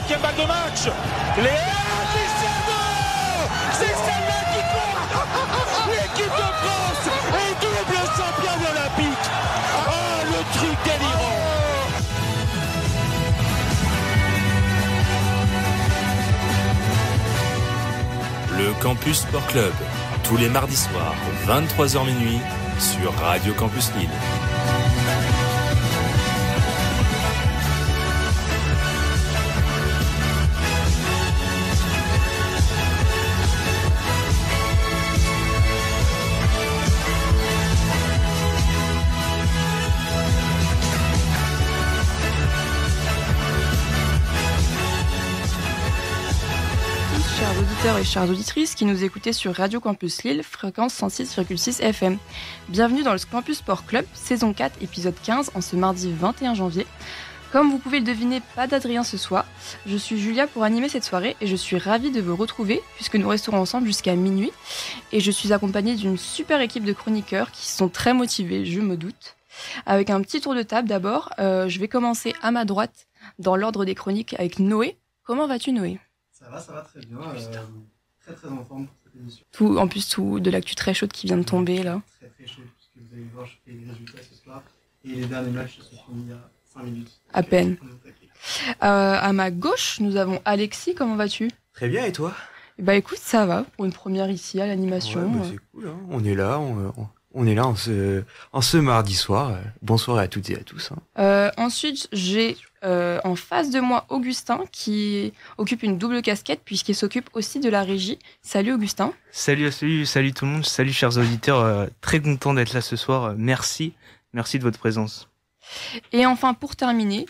5e balle de match. C'est celle-là qui compte. L'équipe de France est double championne olympique. Oh, le truc délirant. Le Campus Sport Club, tous les mardis soirs, 23h minuit, sur Radio Campus Lille. Chers auditeurs et chères auditrices qui nous écoutez sur Radio Campus Lille, fréquence 106,6 FM. Bienvenue dans le Campus Sport Club, saison 4, épisode 15, en ce mardi 21 janvier. Comme vous pouvez le deviner, pas d'Adrien ce soir. Je suis Julia pour animer cette soirée et je suis ravie de vous retrouver puisque nous resterons ensemble jusqu'à minuit. Et je suis accompagnée d'une super équipe de chroniqueurs qui sont très motivés, je me doute. Avec un petit tour de table d'abord, je vais commencer à ma droite dans l'ordre des chroniques avec Noé. Comment vas-tu, Noé ? Ça va très bien. Très en forme pour cette émission. En plus, de l'actu très chaude qui vient de tomber là. Très chaud, puisque vous allez voir, je fais les résultats ce soir. Et les derniers matchs se sont finis il y a 5 minutes. À peine. À ma gauche, nous avons Alexis. Comment vas-tu ? Très bien, et toi ? Bah écoute, ça va. Pour une première ici à l'animation. Ouais, c'est cool, hein. On est là, on est là en ce mardi soir. Bonsoir à toutes et à tous. Ensuite, j'ai en face de moi Augustin qui occupe une double casquette puisqu'il s'occupe aussi de la régie. Salut Augustin. Salut tout le monde, salut chers auditeurs, très content d'être là ce soir, merci de votre présence. Et enfin pour terminer,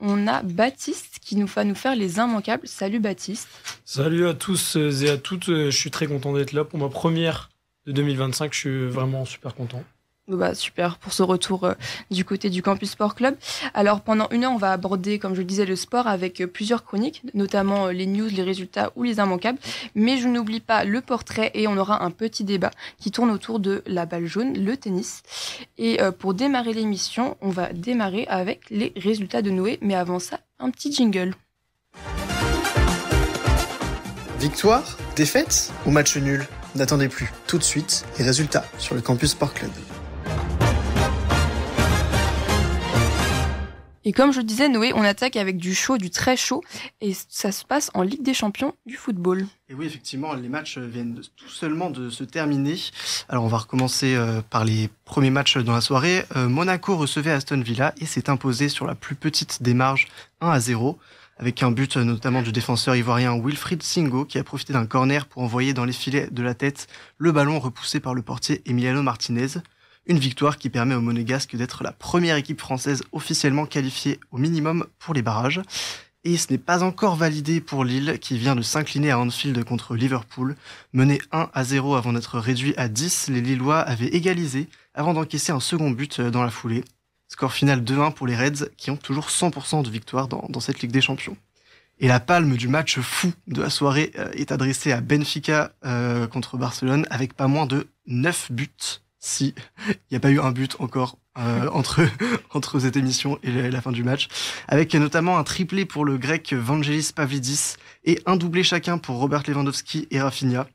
on a Baptiste qui va nous faire les immanquables. Salut Baptiste. Salut à tous et à toutes, je suis très content d'être là pour ma première de 2025, je suis vraiment super content. Bah, super pour ce retour du côté du Campus Sport Club. Alors pendant une heure, on va aborder, comme je le disais, le sport avec plusieurs chroniques, notamment les news, les résultats ou les immanquables. Mais je n'oublie pas le portrait et on aura un petit débat qui tourne autour de la balle jaune, le tennis. Et pour démarrer l'émission, on va démarrer avec les résultats de Noé. Mais avant ça, un petit jingle. Victoire, défaite ou match nul ? N'attendez plus, tout de suite, les résultats sur le Campus Sport Club. Et comme je le disais, Noé, on attaque avec du chaud, du très chaud, et ça se passe en Ligue des Champions du football. Et oui, effectivement, les matchs viennent tout seulement de se terminer. Alors, on va recommencer par les premiers matchs dans la soirée. Monaco recevait Aston Villa et s'est imposé sur la plus petite des marges, 1-0, avec un but notamment du défenseur ivoirien Wilfried Singo qui a profité d'un corner pour envoyer dans les filets de la tête le ballon repoussé par le portier Emiliano Martinez. Une victoire qui permet aux Monégasques d'être la première équipe française officiellement qualifiée au minimum pour les barrages. Et ce n'est pas encore validé pour Lille qui vient de s'incliner à Anfield contre Liverpool. Mené 1-0 avant d'être réduit à 10, les Lillois avaient égalisé avant d'encaisser un second but dans la foulée. Score final 2-1 pour les Reds qui ont toujours 100% de victoire dans cette Ligue des Champions. Et la palme du match fou de la soirée est adressée à Benfica contre Barcelone avec pas moins de 9 buts. Si, il n'y a pas eu un but encore entre cette émission et la fin du match, avec notamment un triplé pour le grec Vangelis Pavlidis et un doublé chacun pour Robert Lewandowski et Rafinha.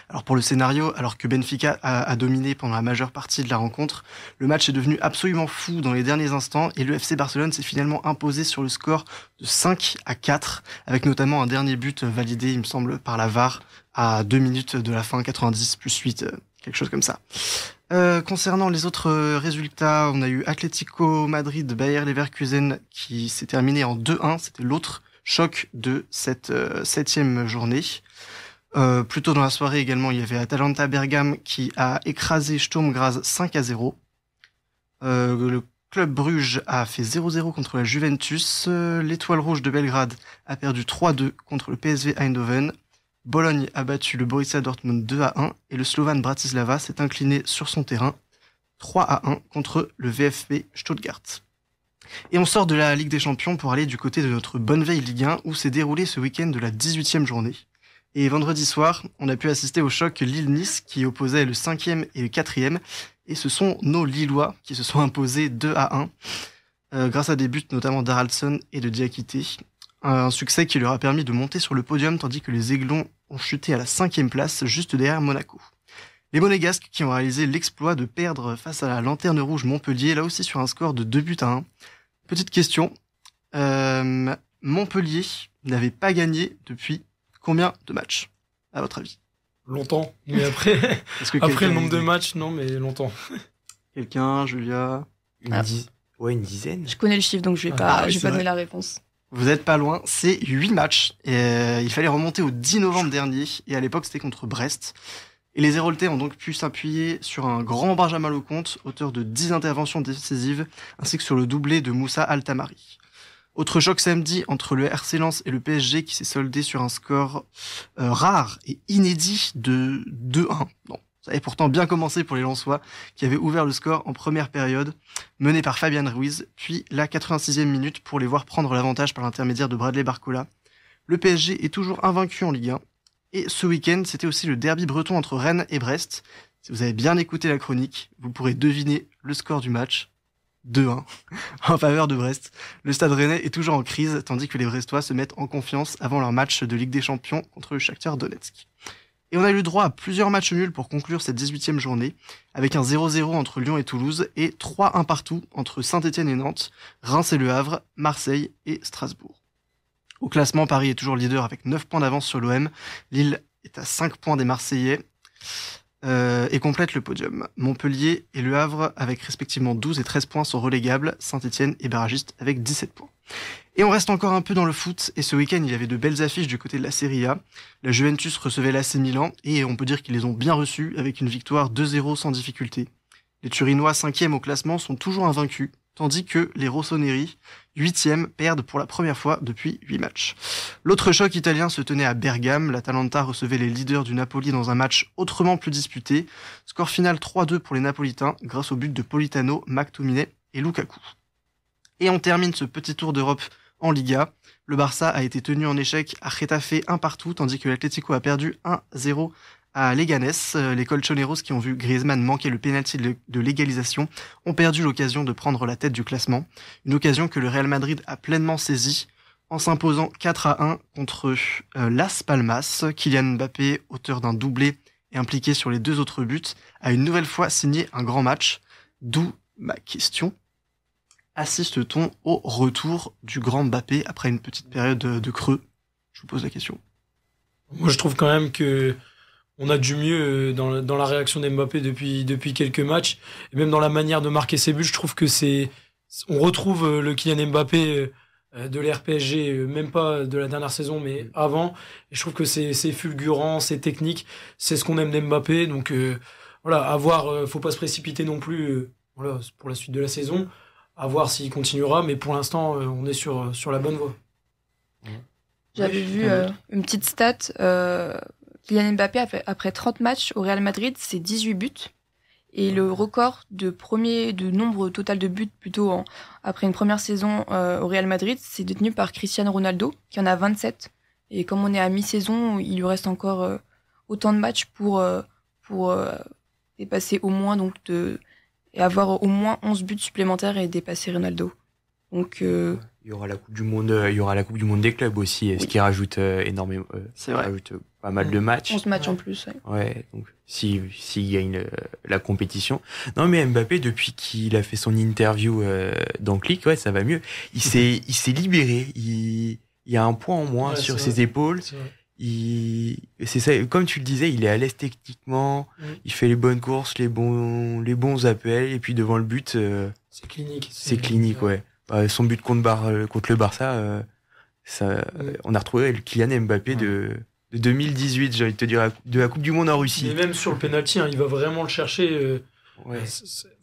Alors pour le scénario, alors que Benfica a dominé pendant la majeure partie de la rencontre, le match est devenu absolument fou dans les derniers instants et le FC Barcelone s'est finalement imposé sur le score de 5-4, avec notamment un dernier but validé, il me semble, par la VAR à 2 minutes de la fin, 90 plus 8, quelque chose comme ça. Concernant les autres résultats, on a eu Atlético Madrid, Bayer Leverkusen qui s'est terminé en 2-1. C'était l'autre choc de cette 7e journée. Plus tôt dans la soirée également, il y avait Atalanta Bergame qui a écrasé Sturm Graz 5-0. Le Club Bruges a fait 0-0 contre la Juventus. L'Étoile Rouge de Belgrade a perdu 3-2 contre le PSV Eindhoven. Bologne a battu le Borussia Dortmund 2-1 et le Slovan Bratislava s'est incliné sur son terrain 3-1 contre le VfB Stuttgart. Et on sort de la Ligue des Champions pour aller du côté de notre bonne vieille Ligue 1 où s'est déroulé ce week-end de la 18e journée. Et vendredi soir, on a pu assister au choc Lille-Nice qui opposait le 5e et le 4e. Et ce sont nos Lillois qui se sont imposés 2-1 grâce à des buts notamment d'Haraldsson et de Diakité. Un succès qui leur a permis de monter sur le podium tandis que les Aiglons ont chuté à la 5e place, juste derrière Monaco. Les Monégasques qui ont réalisé l'exploit de perdre face à la Lanterne Rouge Montpellier, là aussi sur un score de 2-1. Petite question, Montpellier n'avait pas gagné depuis combien de matchs, à votre avis? Longtemps, mais après, après le nombre de matchs, non, mais longtemps. Quelqu'un, Julia? Une dizaine. Je connais le chiffre, donc je vais pas donner la réponse. Vous êtes pas loin, c'est 8 matchs. Et, il fallait remonter au 10 novembre dernier, et à l'époque c'était contre Brest. Et les Héroltais ont donc pu s'appuyer sur un grand Benjamin Lecomte, auteur de 10 interventions décisives, ainsi que sur le doublé de Moussa Altamari. Autre choc samedi entre le RC Lens et le PSG qui s'est soldé sur un score rare et inédit de 2-1. Bon, ça avait pourtant bien commencé pour les Lensois qui avaient ouvert le score en première période, mené par Fabian Ruiz, puis la 86e minute pour les voir prendre l'avantage par l'intermédiaire de Bradley Barcola. Le PSG est toujours invaincu en Ligue 1. Et ce week-end, c'était aussi le derby breton entre Rennes et Brest. Si vous avez bien écouté la chronique, vous pourrez deviner le score du match. 2-1 en faveur de Brest. Le Stade Rennais est toujours en crise, tandis que les Brestois se mettent en confiance avant leur match de Ligue des Champions contre le Shakhtar Donetsk. Et on a eu le droit à plusieurs matchs nuls pour conclure cette 18e journée, avec un 0-0 entre Lyon et Toulouse et 3-1 partout entre Saint-Etienne et Nantes, Reims et Le Havre, Marseille et Strasbourg. Au classement, Paris est toujours leader avec 9 points d'avance sur l'OM. Lille est à 5 points des Marseillais et complète le podium. Montpellier et Le Havre, avec respectivement 12 et 13 points, sont relégables. Saint-Etienne est barragiste avec 17 points. Et on reste encore un peu dans le foot. Et ce week-end, il y avait de belles affiches du côté de la Serie A. La Juventus recevait l'AC Milan et on peut dire qu'ils les ont bien reçus avec une victoire 2-0 sans difficulté. Les Turinois, 5e au classement, sont toujours invaincus, tandis que les Rossoneri, 8e, perdent pour la première fois depuis 8 matchs. L'autre choc italien se tenait à Bergame. L'Atalanta recevait les leaders du Napoli dans un match autrement plus disputé. Score final 3-2 pour les Napolitains, grâce au but de Politano, McTominay et Lukaku. Et on termine ce petit tour d'Europe en Liga. Le Barça a été tenu en échec à Getafe 1-1, tandis que l'Atlético a perdu 1-0 à Leganés. Les Colchoneros, qui ont vu Griezmann manquer le pénalty de l'égalisation, ont perdu l'occasion de prendre la tête du classement. Une occasion que le Real Madrid a pleinement saisie en s'imposant 4-1 contre Las Palmas. Kylian Mbappé, auteur d'un doublé et impliqué sur les 2 autres buts, a une nouvelle fois signé un grand match. D'où ma question. Assiste-t-on au retour du grand Mbappé après une petite période de creux? Je vous pose la question. Moi, je trouve quand même que on a du mieux dans la réaction d'Mbappé depuis quelques matchs. Et même dans la manière de marquer ses buts, je trouve que on retrouve le Kylian Mbappé de l'ère PSG, même pas de la dernière saison, mais avant. Et je trouve que c'est fulgurant, c'est technique, c'est ce qu'on aime d'Mbappé. Donc voilà, à voir, faut pas se précipiter non plus voilà, pour la suite de la saison. À voir s'il continuera, mais pour l'instant, on est sur la bonne voie. J'avais vu une petite stat. Kylian Mbappé, après 30 matchs au Real Madrid, c'est 18 buts. Et le record de nombre total de buts plutôt après une première saison au Real Madrid, c'est détenu par Cristiano Ronaldo, qui en a 27. Et comme on est à mi-saison, il lui reste encore autant de matchs pour dépasser au moins et avoir au moins 11 buts supplémentaires et dépasser Ronaldo. Donc il y aura la Coupe du Monde des clubs aussi, ce qui rajoute énormément c'est vrai. Rajoute pas mal de matchs. 11 matchs en plus. Ouais, donc s'il gagne la compétition. Non mais Mbappé, depuis qu'il a fait son interview dans Click, ouais, ça va mieux. Il s'est libéré, il y a un poids en moins sur ses épaules. C'est ça, comme tu le disais, il est à l'aise techniquement, il fait les bonnes courses, les bons appels, et puis devant le but, c'est clinique. C'est clinique, ouais. Son but contre le Barça, on a retrouvé le Kylian Mbappé de 2018, j'ai envie de te dire, de la Coupe du Monde en Russie. Mais même sur le penalty, il va vraiment le chercher. Ouais.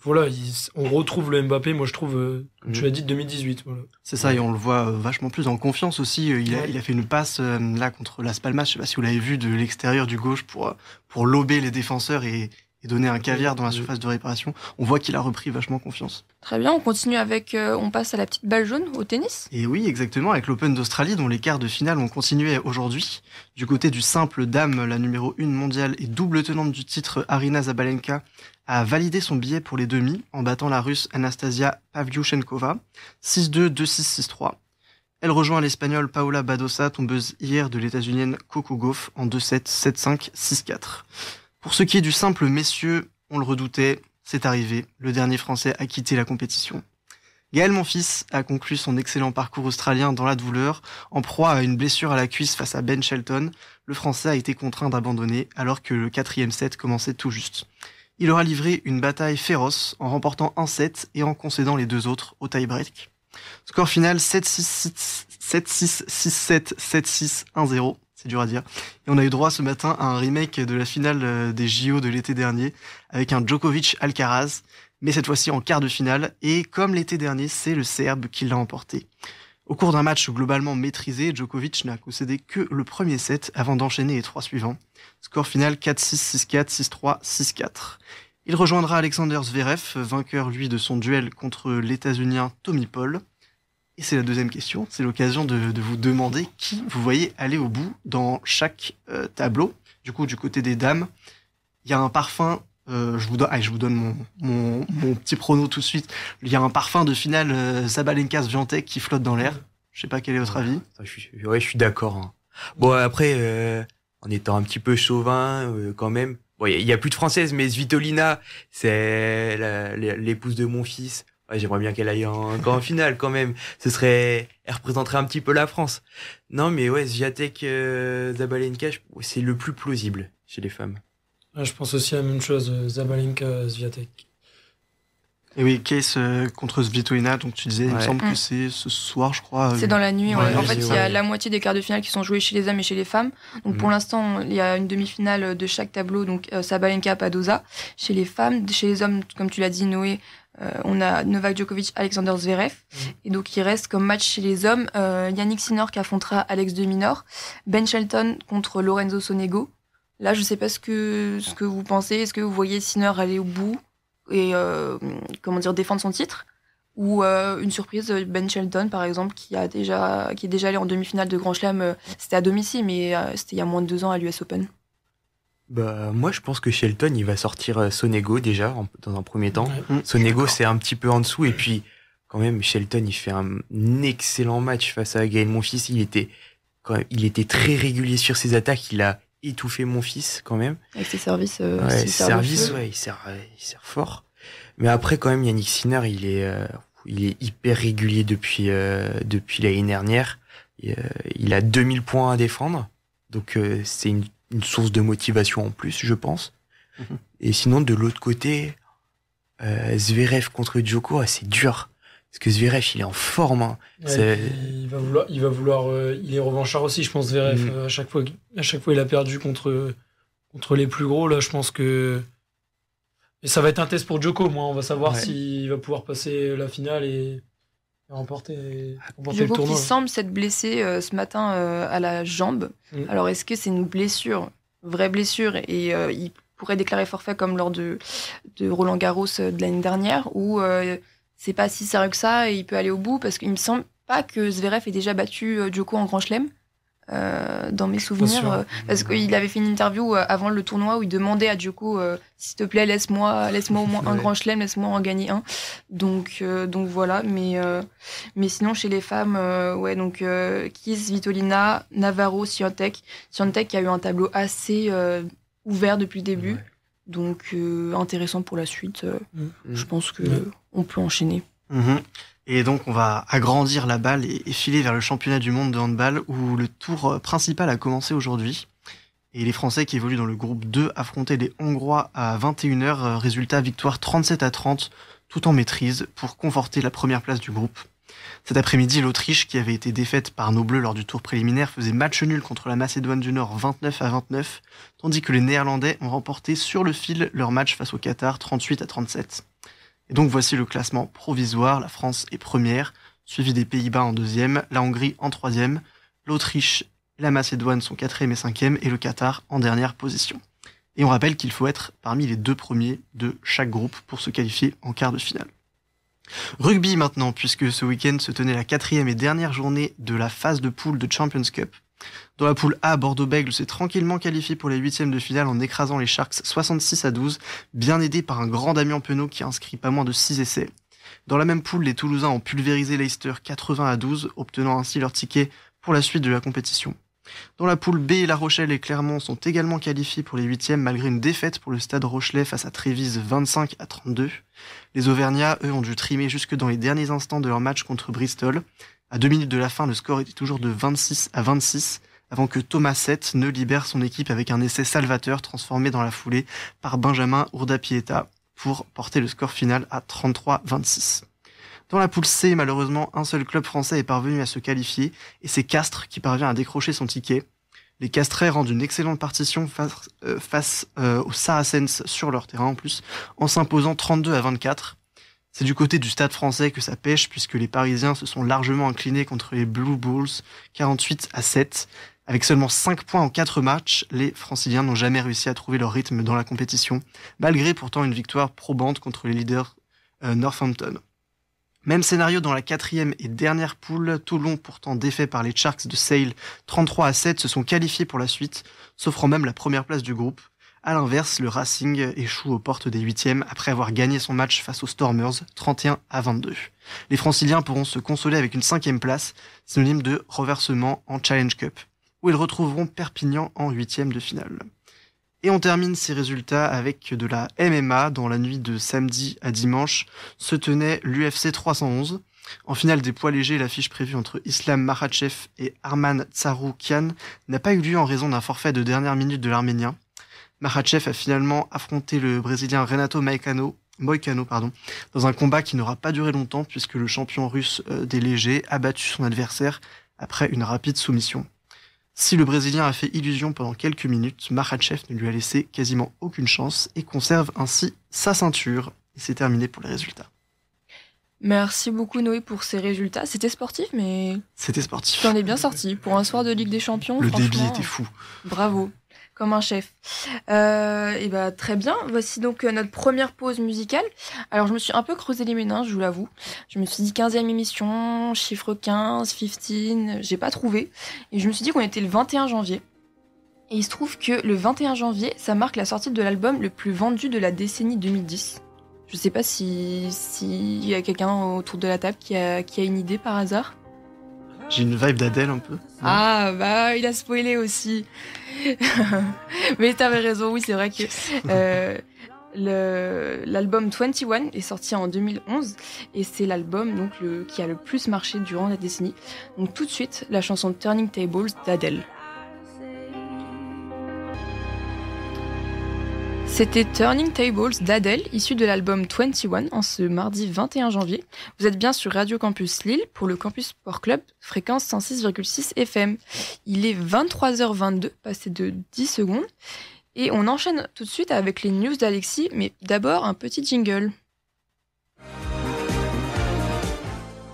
Voilà, on retrouve le Mbappé, moi je trouve, comme tu l'as dit, de 2018. Voilà. C'est ça, et on le voit vachement plus en confiance aussi. Il a fait une passe là contre Las Palmas, je sais pas si vous l'avez vu, de l'extérieur du gauche pour lober les défenseurs et donner un caviar dans la surface de réparation. On voit qu'il a repris vachement confiance. Très bien, on continue on passe à la petite balle jaune au tennis. Et oui, exactement, avec l'Open d'Australie, dont les quarts de finale ont continué aujourd'hui. Du côté du simple dame, la numéro 1 mondiale et double tenante du titre, Aryna Zabalenka, a validé son billet pour les demi en battant la Russe Anastasia Pavlyuchenkova 6-2, 2-6, 6-3. Elle rejoint l'Espagnole Paola Badosa, tombeuse hier de l'États-Unienne Coco Gauff en 2-7, 7-5, 6-4. Pour ce qui est du simple messieurs, on le redoutait, c'est arrivé. Le dernier Français a quitté la compétition. Gaël Monfils a conclu son excellent parcours australien dans la douleur. En proie à une blessure à la cuisse face à Ben Shelton, le Français a été contraint d'abandonner alors que le 4e set commençait tout juste. Il aura livré une bataille féroce en remportant un set et en concédant les 2 autres au tie-break. Score final 7-6, 7-6, 6-7, 7-6, 1-0. C'est dur à dire. Et on a eu droit ce matin à un remake de la finale des JO de l'été dernier avec un Djokovic-Alcaraz, mais cette fois-ci en quart de finale. Et comme l'été dernier, c'est le Serbe qui l'a emporté. Au cours d'un match globalement maîtrisé, Djokovic n'a concédé que le premier set avant d'enchaîner les 3 suivants. Score final 4-6, 6-4, 6-3, 6-4. Il rejoindra Alexander Zverev, vainqueur lui de son duel contre l'États-Unien Tommy Paul. Et c'est la deuxième question, c'est l'occasion de vous demander qui vous voyez aller au bout dans chaque tableau. Du coup, du côté des dames, il y a un parfum, je vous donne mon petit prono tout de suite. Il y a un parfum de finale Sabalenka-Swiatek qui flotte dans l'air. Je sais pas quel est votre avis. Je suis d'accord. Hein. Bon, après, en étant un petit peu chauvin, quand même. Bon, il y a plus de françaises, mais Svitolina, c'est l'épouse de mon fils. Ouais, j'aimerais bien qu'elle aille en finale quand même. Elle représenterait un petit peu la France. Non, mais ouais, Swiatek, Sabalenka, c'est le plus plausible chez les femmes. Ouais, je pense aussi à la même chose, Sabalenka, Swiatek. Et oui, Case contre Svitolina, donc tu disais, il me semble que c'est ce soir, je crois. C'est dans la nuit, ouais. En fait, il y a ouais. la moitié des quarts de finale qui sont joués chez les hommes et chez les femmes. Donc pour l'instant, il y a une demi-finale de chaque tableau, donc Sabalenka, Badosa. Chez les femmes, chez les hommes, comme tu l'as dit, Noé, on a Novak Djokovic, Alexander Zverev. Et donc il reste comme match chez les hommes, Yannick Sinner qui affrontera Alex de Minaur, Ben Shelton contre Lorenzo Sonego. Là, je sais pas ce que vous pensez. Est-ce que vous voyez Sinner aller au bout et défendre son titre, ou une surprise, Ben Shelton par exemple, qui est déjà allé en demi-finale de Grand Chelem, c'était à domicile, mais c'était il y a moins de 2 ans à l'US Open. Bah moi je pense que Shelton il va sortir Sonego déjà dans un premier temps. Ouais. Sonego c'est un petit peu en dessous, et puis quand même Shelton il fait un excellent match face à Gaël Monfils. Il était très régulier sur ses attaques, il a étouffé Monfils quand même. Avec ses services, il sert fort. Mais après quand même Yannick Sinner il est hyper régulier depuis l'année dernière. Il a 2000 points à défendre, donc c'est une source de motivation en plus, je pense. Et sinon, de l'autre côté, Zverev contre Djoko, c'est dur. Parce que Zverev, il est en forme. Hein. Ouais, il va vouloir, il est revanchard aussi, je pense, Zverev. À chaque fois, il a perdu contre les plus gros. Là, je pense que. Et ça va être un test pour Djoko, moi. On va savoir s'il va pouvoir passer la finale et remporter le tournoi. Qui semble s'être blessé ce matin à la jambe. Alors est-ce que c'est une vraie blessure, et il pourrait déclarer forfait comme lors de Roland Garros de l'année dernière, ou c'est pas si sérieux que ça et il peut aller au bout, parce qu'il me semble pas que Zverev ait déjà battu Djoko en Grand Chelem. Dans mes souvenirs, parce qu'il avait fait une interview avant le tournoi où il demandait à Djoko s'il te plaît laisse-moi au moins un grand chelem, laisse-moi en gagner un. Donc voilà, mais sinon chez les femmes, Kiss, Svitolina, Navarro, Swiatek qui a eu un tableau assez ouvert depuis le début, donc intéressant pour la suite. Je pense que on peut enchaîner. Et donc, on va agrandir la balle et filer vers le championnat du monde de handball, où le tour principal a commencé aujourd'hui. Et les Français qui évoluent dans le groupe 2 affrontaient les Hongrois à 21h. Résultat, victoire 37-30, tout en maîtrise, pour conforter la première place du groupe. Cet après-midi, l'Autriche, qui avait été défaite par nos Bleus lors du tour préliminaire, faisait match nul contre la Macédoine du Nord 29-29, tandis que les Néerlandais ont remporté sur le fil leur match face au Qatar 38-37. Et donc voici le classement provisoire. La France est première, suivie des Pays-Bas en deuxième, la Hongrie en troisième, l'Autriche et la Macédoine sont quatrième et cinquième, et le Qatar en dernière position. Et on rappelle qu'il faut être parmi les 2 premiers de chaque groupe pour se qualifier en quart de finale. Rugby maintenant, puisque ce week-end se tenait la 4e et dernière journée de la phase de poule de Champions Cup. Dans la poule A, Bordeaux-Bègles s'est tranquillement qualifié pour les 8e de finale en écrasant les Sharks 66-12, bien aidé par un grand Damien Penaud qui a inscrit pas moins de 6 essais. Dans la même poule, les Toulousains ont pulvérisé Leicester 80-12, obtenant ainsi leur ticket pour la suite de la compétition. Dans la poule B, La Rochelle et Clermont sont également qualifiés pour les huitièmes malgré une défaite pour le Stade Rochelais face à Trévise 25-32. Les Auvergnats, eux, ont dû trimer jusque dans les derniers instants de leur match contre Bristol. À 2 minutes de la fin, le score était toujours de 26-26 avant que Thomas Sett ne libère son équipe avec un essai salvateur transformé dans la foulée par Benjamin Urdapieta pour porter le score final à 33-26. Dans la poule C, malheureusement, un seul club français est parvenu à se qualifier, et c'est Castres qui parvient à décrocher son ticket. Les Castrais rendent une excellente partition face aux Saracens sur leur terrain en plus, en s'imposant 32-24. C'est du côté du Stade français que ça pêche, puisque les Parisiens se sont largement inclinés contre les Blue Bulls, 48-7. Avec seulement 5 points en 4 matchs, les Franciliens n'ont jamais réussi à trouver leur rythme dans la compétition, malgré pourtant une victoire probante contre les leaders Northampton. Même scénario dans la 4e et dernière poule, Toulon, pourtant défait par les Sharks de Sale 33-7, se sont qualifiés pour la suite, s'offrant même la première place du groupe. À l'inverse, le Racing échoue aux portes des 8e après avoir gagné son match face aux Stormers 31-22. Les Franciliens pourront se consoler avec une 5e place, synonyme de reversement en Challenge Cup, où ils retrouveront Perpignan en 8e de finale. Et on termine ces résultats avec de la MMA. Dans la nuit de samedi à dimanche se tenait l'UFC 311. En finale des poids légers, l'affiche prévue entre Islam Makhachev et Arman Tsarukyan n'a pas eu lieu en raison d'un forfait de dernière minute de l'Arménien. Makhachev a finalement affronté le Brésilien Renato Moicano, dans un combat qui n'aura pas duré longtemps puisque le champion russe des légers a battu son adversaire après une rapide soumission. Si le Brésilien a fait illusion pendant quelques minutes, Makhachev ne lui a laissé quasiment aucune chance et conserve ainsi sa ceinture. Et c'est terminé pour les résultats. Merci beaucoup Noé pour ces résultats. C'était sportif, mais... C'était sportif. Tu en es bien sorti. Pour un soir de Ligue des Champions, le débit était fou. Bravo, comme un chef. Et bah, très bien, voici donc notre première pause musicale. Alors je me suis un peu creusé les méninges, je vous l'avoue. Je me suis dit 15e émission, chiffre 15, 15, j'ai pas trouvé. Et je me suis dit qu'on était le 21 janvier. Et il se trouve que le 21 janvier, ça marque la sortie de l'album le plus vendu de la décennie 2010. Je sais pas si y a quelqu'un autour de la table qui a une idée par hasard. J'ai une vibe d'Adèle un peu. Non. Ah, bah, il a spoilé aussi. Mais t'avais raison, oui, c'est vrai que l'album 21 est sorti en 2011 et c'est l'album donc qui a le plus marché durant la décennie. Donc tout de suite, la chanson Turning Tables d'Adèle. C'était Turning Tables d'Adèle, issu de l'album 21 en ce mardi 21 janvier. Vous êtes bien sur Radio Campus Lille pour le Campus Sport Club, fréquence 106,6 FM. Il est 23h22, passé de 10 secondes. Et on enchaîne tout de suite avec les news d'Alexis, mais d'abord un petit jingle.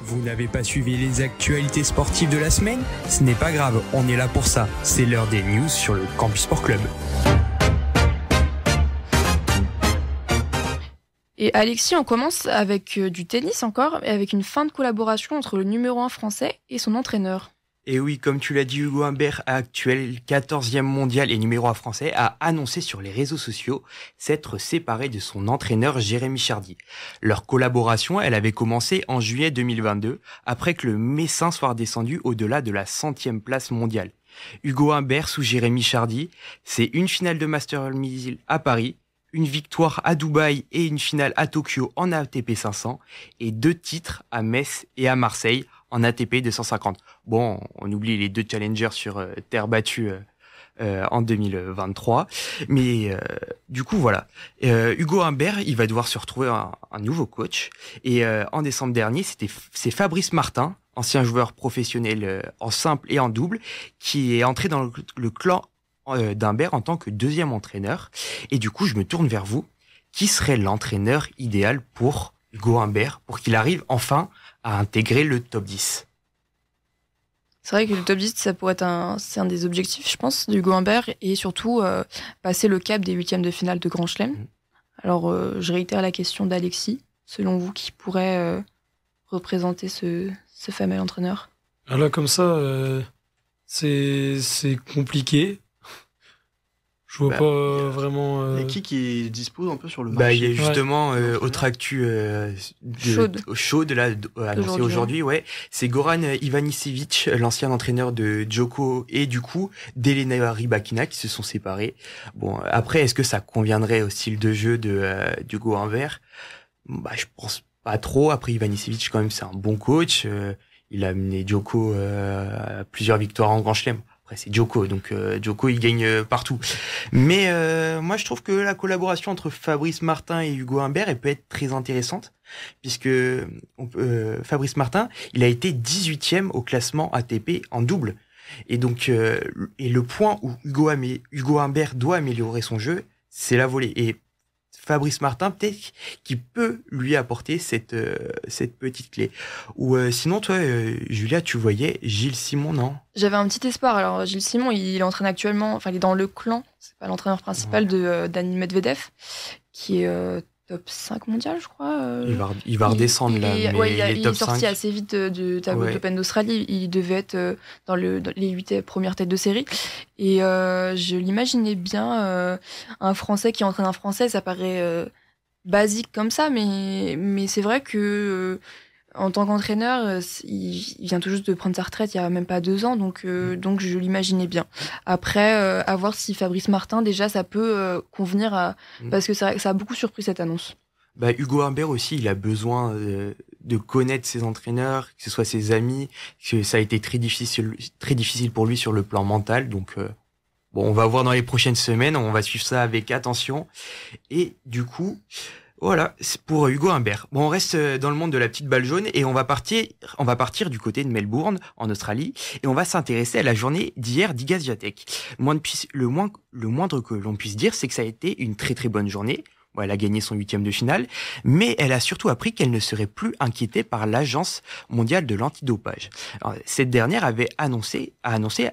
Vous n'avez pas suivi les actualités sportives de la semaine ? Ce n'est pas grave, on est là pour ça. C'est l'heure des news sur le Campus Sport Club. Et Alexis, on commence avec du tennis encore, et avec une fin de collaboration entre le numéro 1 français et son entraîneur. Et oui, comme tu l'as dit, Hugo Humbert, actuel 14e mondial et numéro 1 français, a annoncé sur les réseaux sociaux s'être séparé de son entraîneur Jérémy Chardy. Leur collaboration, elle avait commencé en juillet 2022, après que le Messin soit redescendu au-delà de la 100e place mondiale. Hugo Humbert sous Jérémy Chardy, c'est une finale de Master 1000 à Paris, une victoire à Dubaï et une finale à Tokyo en ATP 500 et 2 titres à Metz et à Marseille en ATP 250. Bon, on oublie les 2 challengers sur terre battue en 2023, mais du coup voilà. Hugo Humbert, il va devoir se retrouver un nouveau coach et en décembre dernier, c'est Fabrice Martin, ancien joueur professionnel en simple et en double, qui est entré dans le clan d'Humbert en tant que 2e entraîneur. Et du coup, je me tourne vers vous. Qui serait l'entraîneur idéal pour Hugo Humbert pour qu'il arrive enfin à intégrer le top 10 ? C'est vrai que le top 10, ça pourrait être c'est un des objectifs, je pense, d'Hugo Humbert, et surtout passer le cap des 8e de finale de Grand Chelem. Alors, je réitère la question d'Alexis. Selon vous, qui pourrait représenter ce fameux entraîneur ? Alors là, comme ça, c'est compliqué. Je vois pas vraiment. Et qui dispose un peu sur le Bah, marché. il y a justement autre actu chaude là annoncée aujourd'hui, ouais. C'est Goran Ivanisevic, l'ancien entraîneur de Djoko et du coup d'Elena Rybakina qui se sont séparés. Bon, après, est-ce que ça conviendrait au style de jeu de Hugo Humbert? Bah, je pense pas trop. Après, Ivanisevic quand même, c'est un bon coach. Il a amené Djoko à plusieurs victoires en Grand Chelem. C'est Djoko, donc Djoko il gagne partout. Mais moi je trouve que la collaboration entre Fabrice Martin et Hugo Humbert elle peut être très intéressante puisque Fabrice Martin il a été 18e au classement ATP en double et donc et le point où Hugo Humbert doit améliorer son jeu c'est la volée et Fabrice Martin, peut-être, qui peut lui apporter cette petite clé. Ou sinon, toi, Julia, tu voyais Gilles Simon, non? J'avais un petit espoir. Alors, Gilles Simon, il entraîne actuellement, enfin, il est dans le clan. C'est pas l'entraîneur principal de Dani Medvedev, qui est top 5 mondial, je crois. Il va redescendre là. Mais ouais, il top est sorti 5. assez vite du tableau d'Open d'Australie. Il devait être dans les 8 premières têtes de série. Et je l'imaginais bien, un Français qui entraîne un Français, ça paraît basique comme ça, mais c'est vrai que en tant qu'entraîneur, il vient tout juste de prendre sa retraite il y a même pas 2 ans, donc je l'imaginais bien. Après, à voir si Fabrice Martin, déjà, ça peut convenir parce que ça a beaucoup surpris cette annonce. Bah, Hugo Humbert aussi, il a besoin de connaître ses entraîneurs, que ce soit ses amis, que ça a été très difficile pour lui sur le plan mental, donc bon, on va voir dans les prochaines semaines, on va suivre ça avec attention. Et du coup, voilà, c'est pour Hugo Humbert. Bon, on reste dans le monde de la petite balle jaune et on va partir du côté de Melbourne, en Australie, et on va s'intéresser à la journée d'hier d'Iga Swiatek. Le moindre que l'on puisse dire, c'est que ça a été une très très bonne journée. Bon, elle a gagné son 8e de finale, mais elle a surtout appris qu'elle ne serait plus inquiétée par l'Agence mondiale de l'antidopage. Alors, cette dernière avait annoncé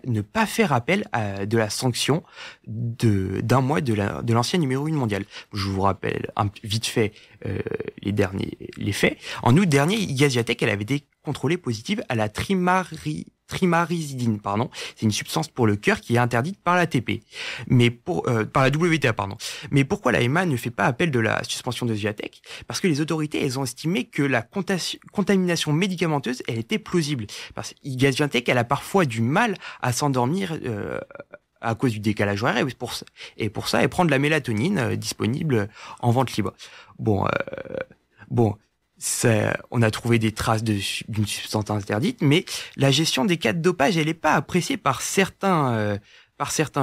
ne pas faire appel de la sanction d'un mois de l'ancien numéro 1 mondial. Je vous rappelle vite fait les faits. En août dernier, Iga Swiatek, elle avait été contrôlée positive à la trimarizidine, c'est une substance pour le cœur qui est interdite par l'ATP, par la WTA, Mais pourquoi la EMA ne fait pas appel de la suspension de Swiatek? Parce que les autorités, elles ont estimé que la contamination médicamenteuse, elle était plausible. Parce qu'Iga Swiatek, elle a parfois du mal à s'endormir à cause du décalage horaire, et pour ça, elle prend de la mélatonine disponible en vente libre. Bon. On a trouvé des traces d'une substance interdite, mais la gestion des cas de dopage, elle n'est pas appréciée par certains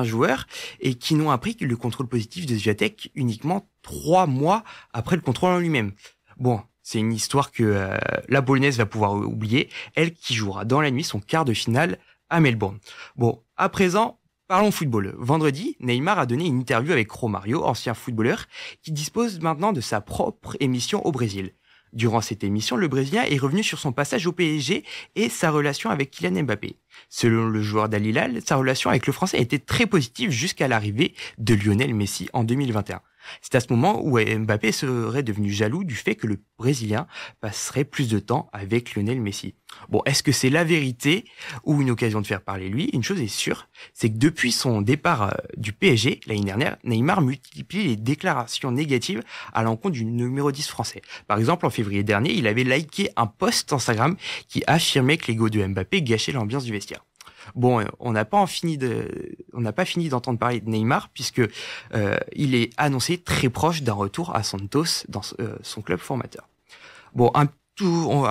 joueurs et qui n'ont appris le contrôle positif de Swiatek uniquement 3 mois après le contrôle en lui-même. Bon, c'est une histoire que la Polonaise va pouvoir oublier, elle qui jouera dans la nuit son quart de finale à Melbourne. Bon, à présent, parlons football. Vendredi, Neymar a donné une interview avec Romario, ancien footballeur, qui dispose maintenant de sa propre émission au Brésil. Durant cette émission, le Brésilien est revenu sur son passage au PSG et sa relation avec Kylian Mbappé. Selon le joueur d'Al Hilal, sa relation avec le Français était très positive jusqu'à l'arrivée de Lionel Messi en 2021. C'est à ce moment où Mbappé serait devenu jaloux du fait que le Brésilien passerait plus de temps avec Lionel Messi. Bon, est-ce que c'est la vérité ou une occasion de faire parler lui? Une chose est sûre, c'est que depuis son départ du PSG l'année dernière, Neymar multiplie les déclarations négatives à l'encontre du numéro 10 français. Par exemple, en février dernier, il avait liké un post Instagram qui affirmait que l'ego de Mbappé gâchait l'ambiance du vestiaire. Bon, on n'a pas fini d'entendre parler de Neymar puisque il est annoncé très proche d'un retour à Santos dans son club formateur. Bon, un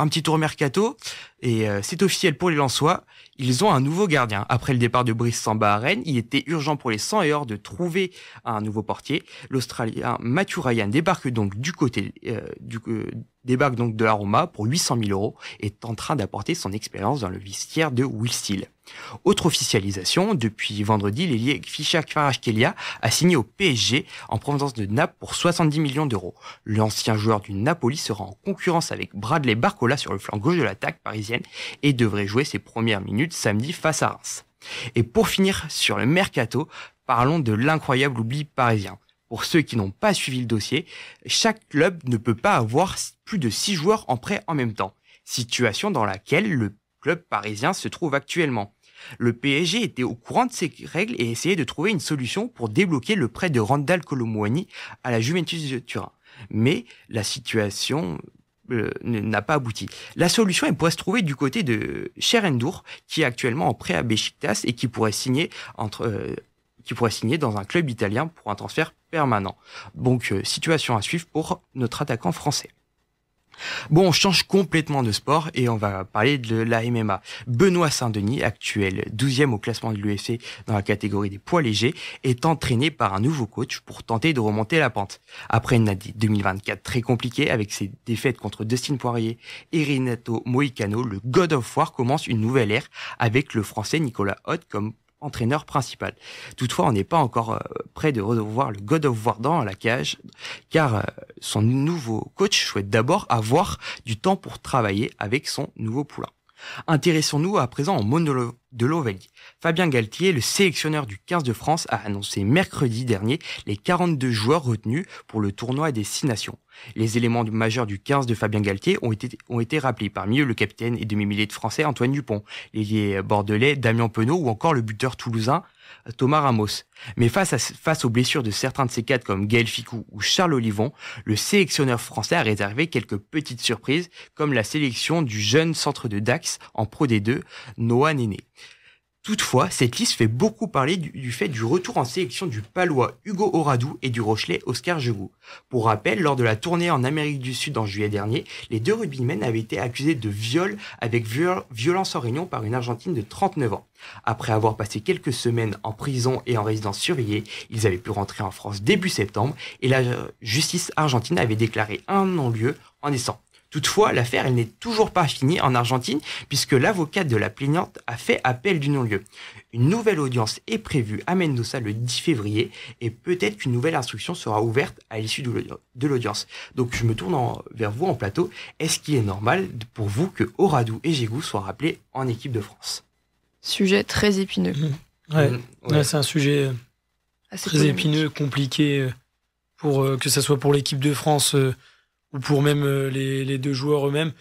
petit tour mercato et c'est officiel pour les Lensois. Ils ont un nouveau gardien. Après le départ de Brice Samba à Rennes, il était urgent pour les 100 et or de trouver un nouveau portier. L'Australien Matthew Ryan débarque donc de la Roma pour 800 000 € et est en train d'apporter son expérience dans le vestiaire de Will Steele. Autre officialisation, depuis vendredi, l'ailier Fischer Kvaratskhelia a signé au PSG en provenance de Naples pour 70 millions €. L'ancien joueur du Napoli sera en concurrence avec Bradley Barcola sur le flanc gauche de l'attaque parisienne et devrait jouer ses premières minutes samedi face à Reims. Et pour finir sur le mercato, parlons de l'incroyable oubli parisien. Pour ceux qui n'ont pas suivi le dossier, chaque club ne peut pas avoir plus de 6 joueurs en prêt en même temps. Situation dans laquelle le club parisien se trouve actuellement. Le PSG était au courant de ces règles et essayait de trouver une solution pour débloquer le prêt de Randal Kolo Muani à la Juventus de Turin. Mais la situation n'a pas abouti. La solution pourrait se trouver du côté de Cherendour, qui est actuellement en prêt à Beşiktaş et qui pourrait signer dans un club italien pour un transfert permanent. Donc, situation à suivre pour notre attaquant français. Bon, on change complètement de sport et on va parler de la MMA. Benoît Saint-Denis, actuel 12e au classement de l'UFC dans la catégorie des poids légers, est entraîné par un nouveau coach pour tenter de remonter la pente. Après une année 2024 très compliquée avec ses défaites contre Dustin Poirier et Renato Moicano, le God of War commence une nouvelle ère avec le français Nicolas Haute comme entraîneur principal. Toutefois, on n'est pas encore prêt de revoir le God of War dans la cage, car son nouveau coach souhaite d'abord avoir du temps pour travailler avec son nouveau poulain. Intéressons-nous à présent au monde de l'Ovalie. Fabien Galtier, le sélectionneur du 15 de France, a annoncé mercredi dernier les 42 joueurs retenus pour le tournoi des 6 nations. Les éléments majeurs du 15 de Fabien Galtier ont été rappelés, parmi eux le capitaine et demi-mêlée de français Antoine Dupont, l'ailier bordelais Damien Penaud ou encore le buteur toulousain Thomas Ramos. Mais face aux blessures de certains de ces cadres comme Gaël Ficou ou Charles Olivon, le sélectionneur français a réservé quelques petites surprises comme la sélection du jeune centre de Dax en Pro D2, Noah Néné. Toutefois, cette liste fait beaucoup parler du fait du retour en sélection du Palois Hugo Oradou et du Rochelais Oscar Jegou. Pour rappel, lors de la tournée en Amérique du Sud en juillet dernier, les deux rugbymen avaient été accusés de viol avec violence en réunion par une Argentine de 39 ans. Après avoir passé quelques semaines en prison et en résidence surveillée, ils avaient pu rentrer en France début septembre et la justice argentine avait déclaré un non-lieu en décembre. Toutefois, l'affaire n'est toujours pas finie en Argentine puisque l'avocate de la plaignante a fait appel du non-lieu. Une nouvelle audience est prévue à Mendoza le 10 février et peut-être qu'une nouvelle instruction sera ouverte à l'issue de l'audience. Donc je me tourne vers vous en plateau. Est-ce qu'il est normal pour vous que Oradou et Jegou soient rappelés en équipe de France ? Sujet très épineux. Ouais, c'est un sujet assez très polémique. épineux, compliqué, pour que ça soit pour l'équipe de France ou pour même les deux joueurs eux-mêmes.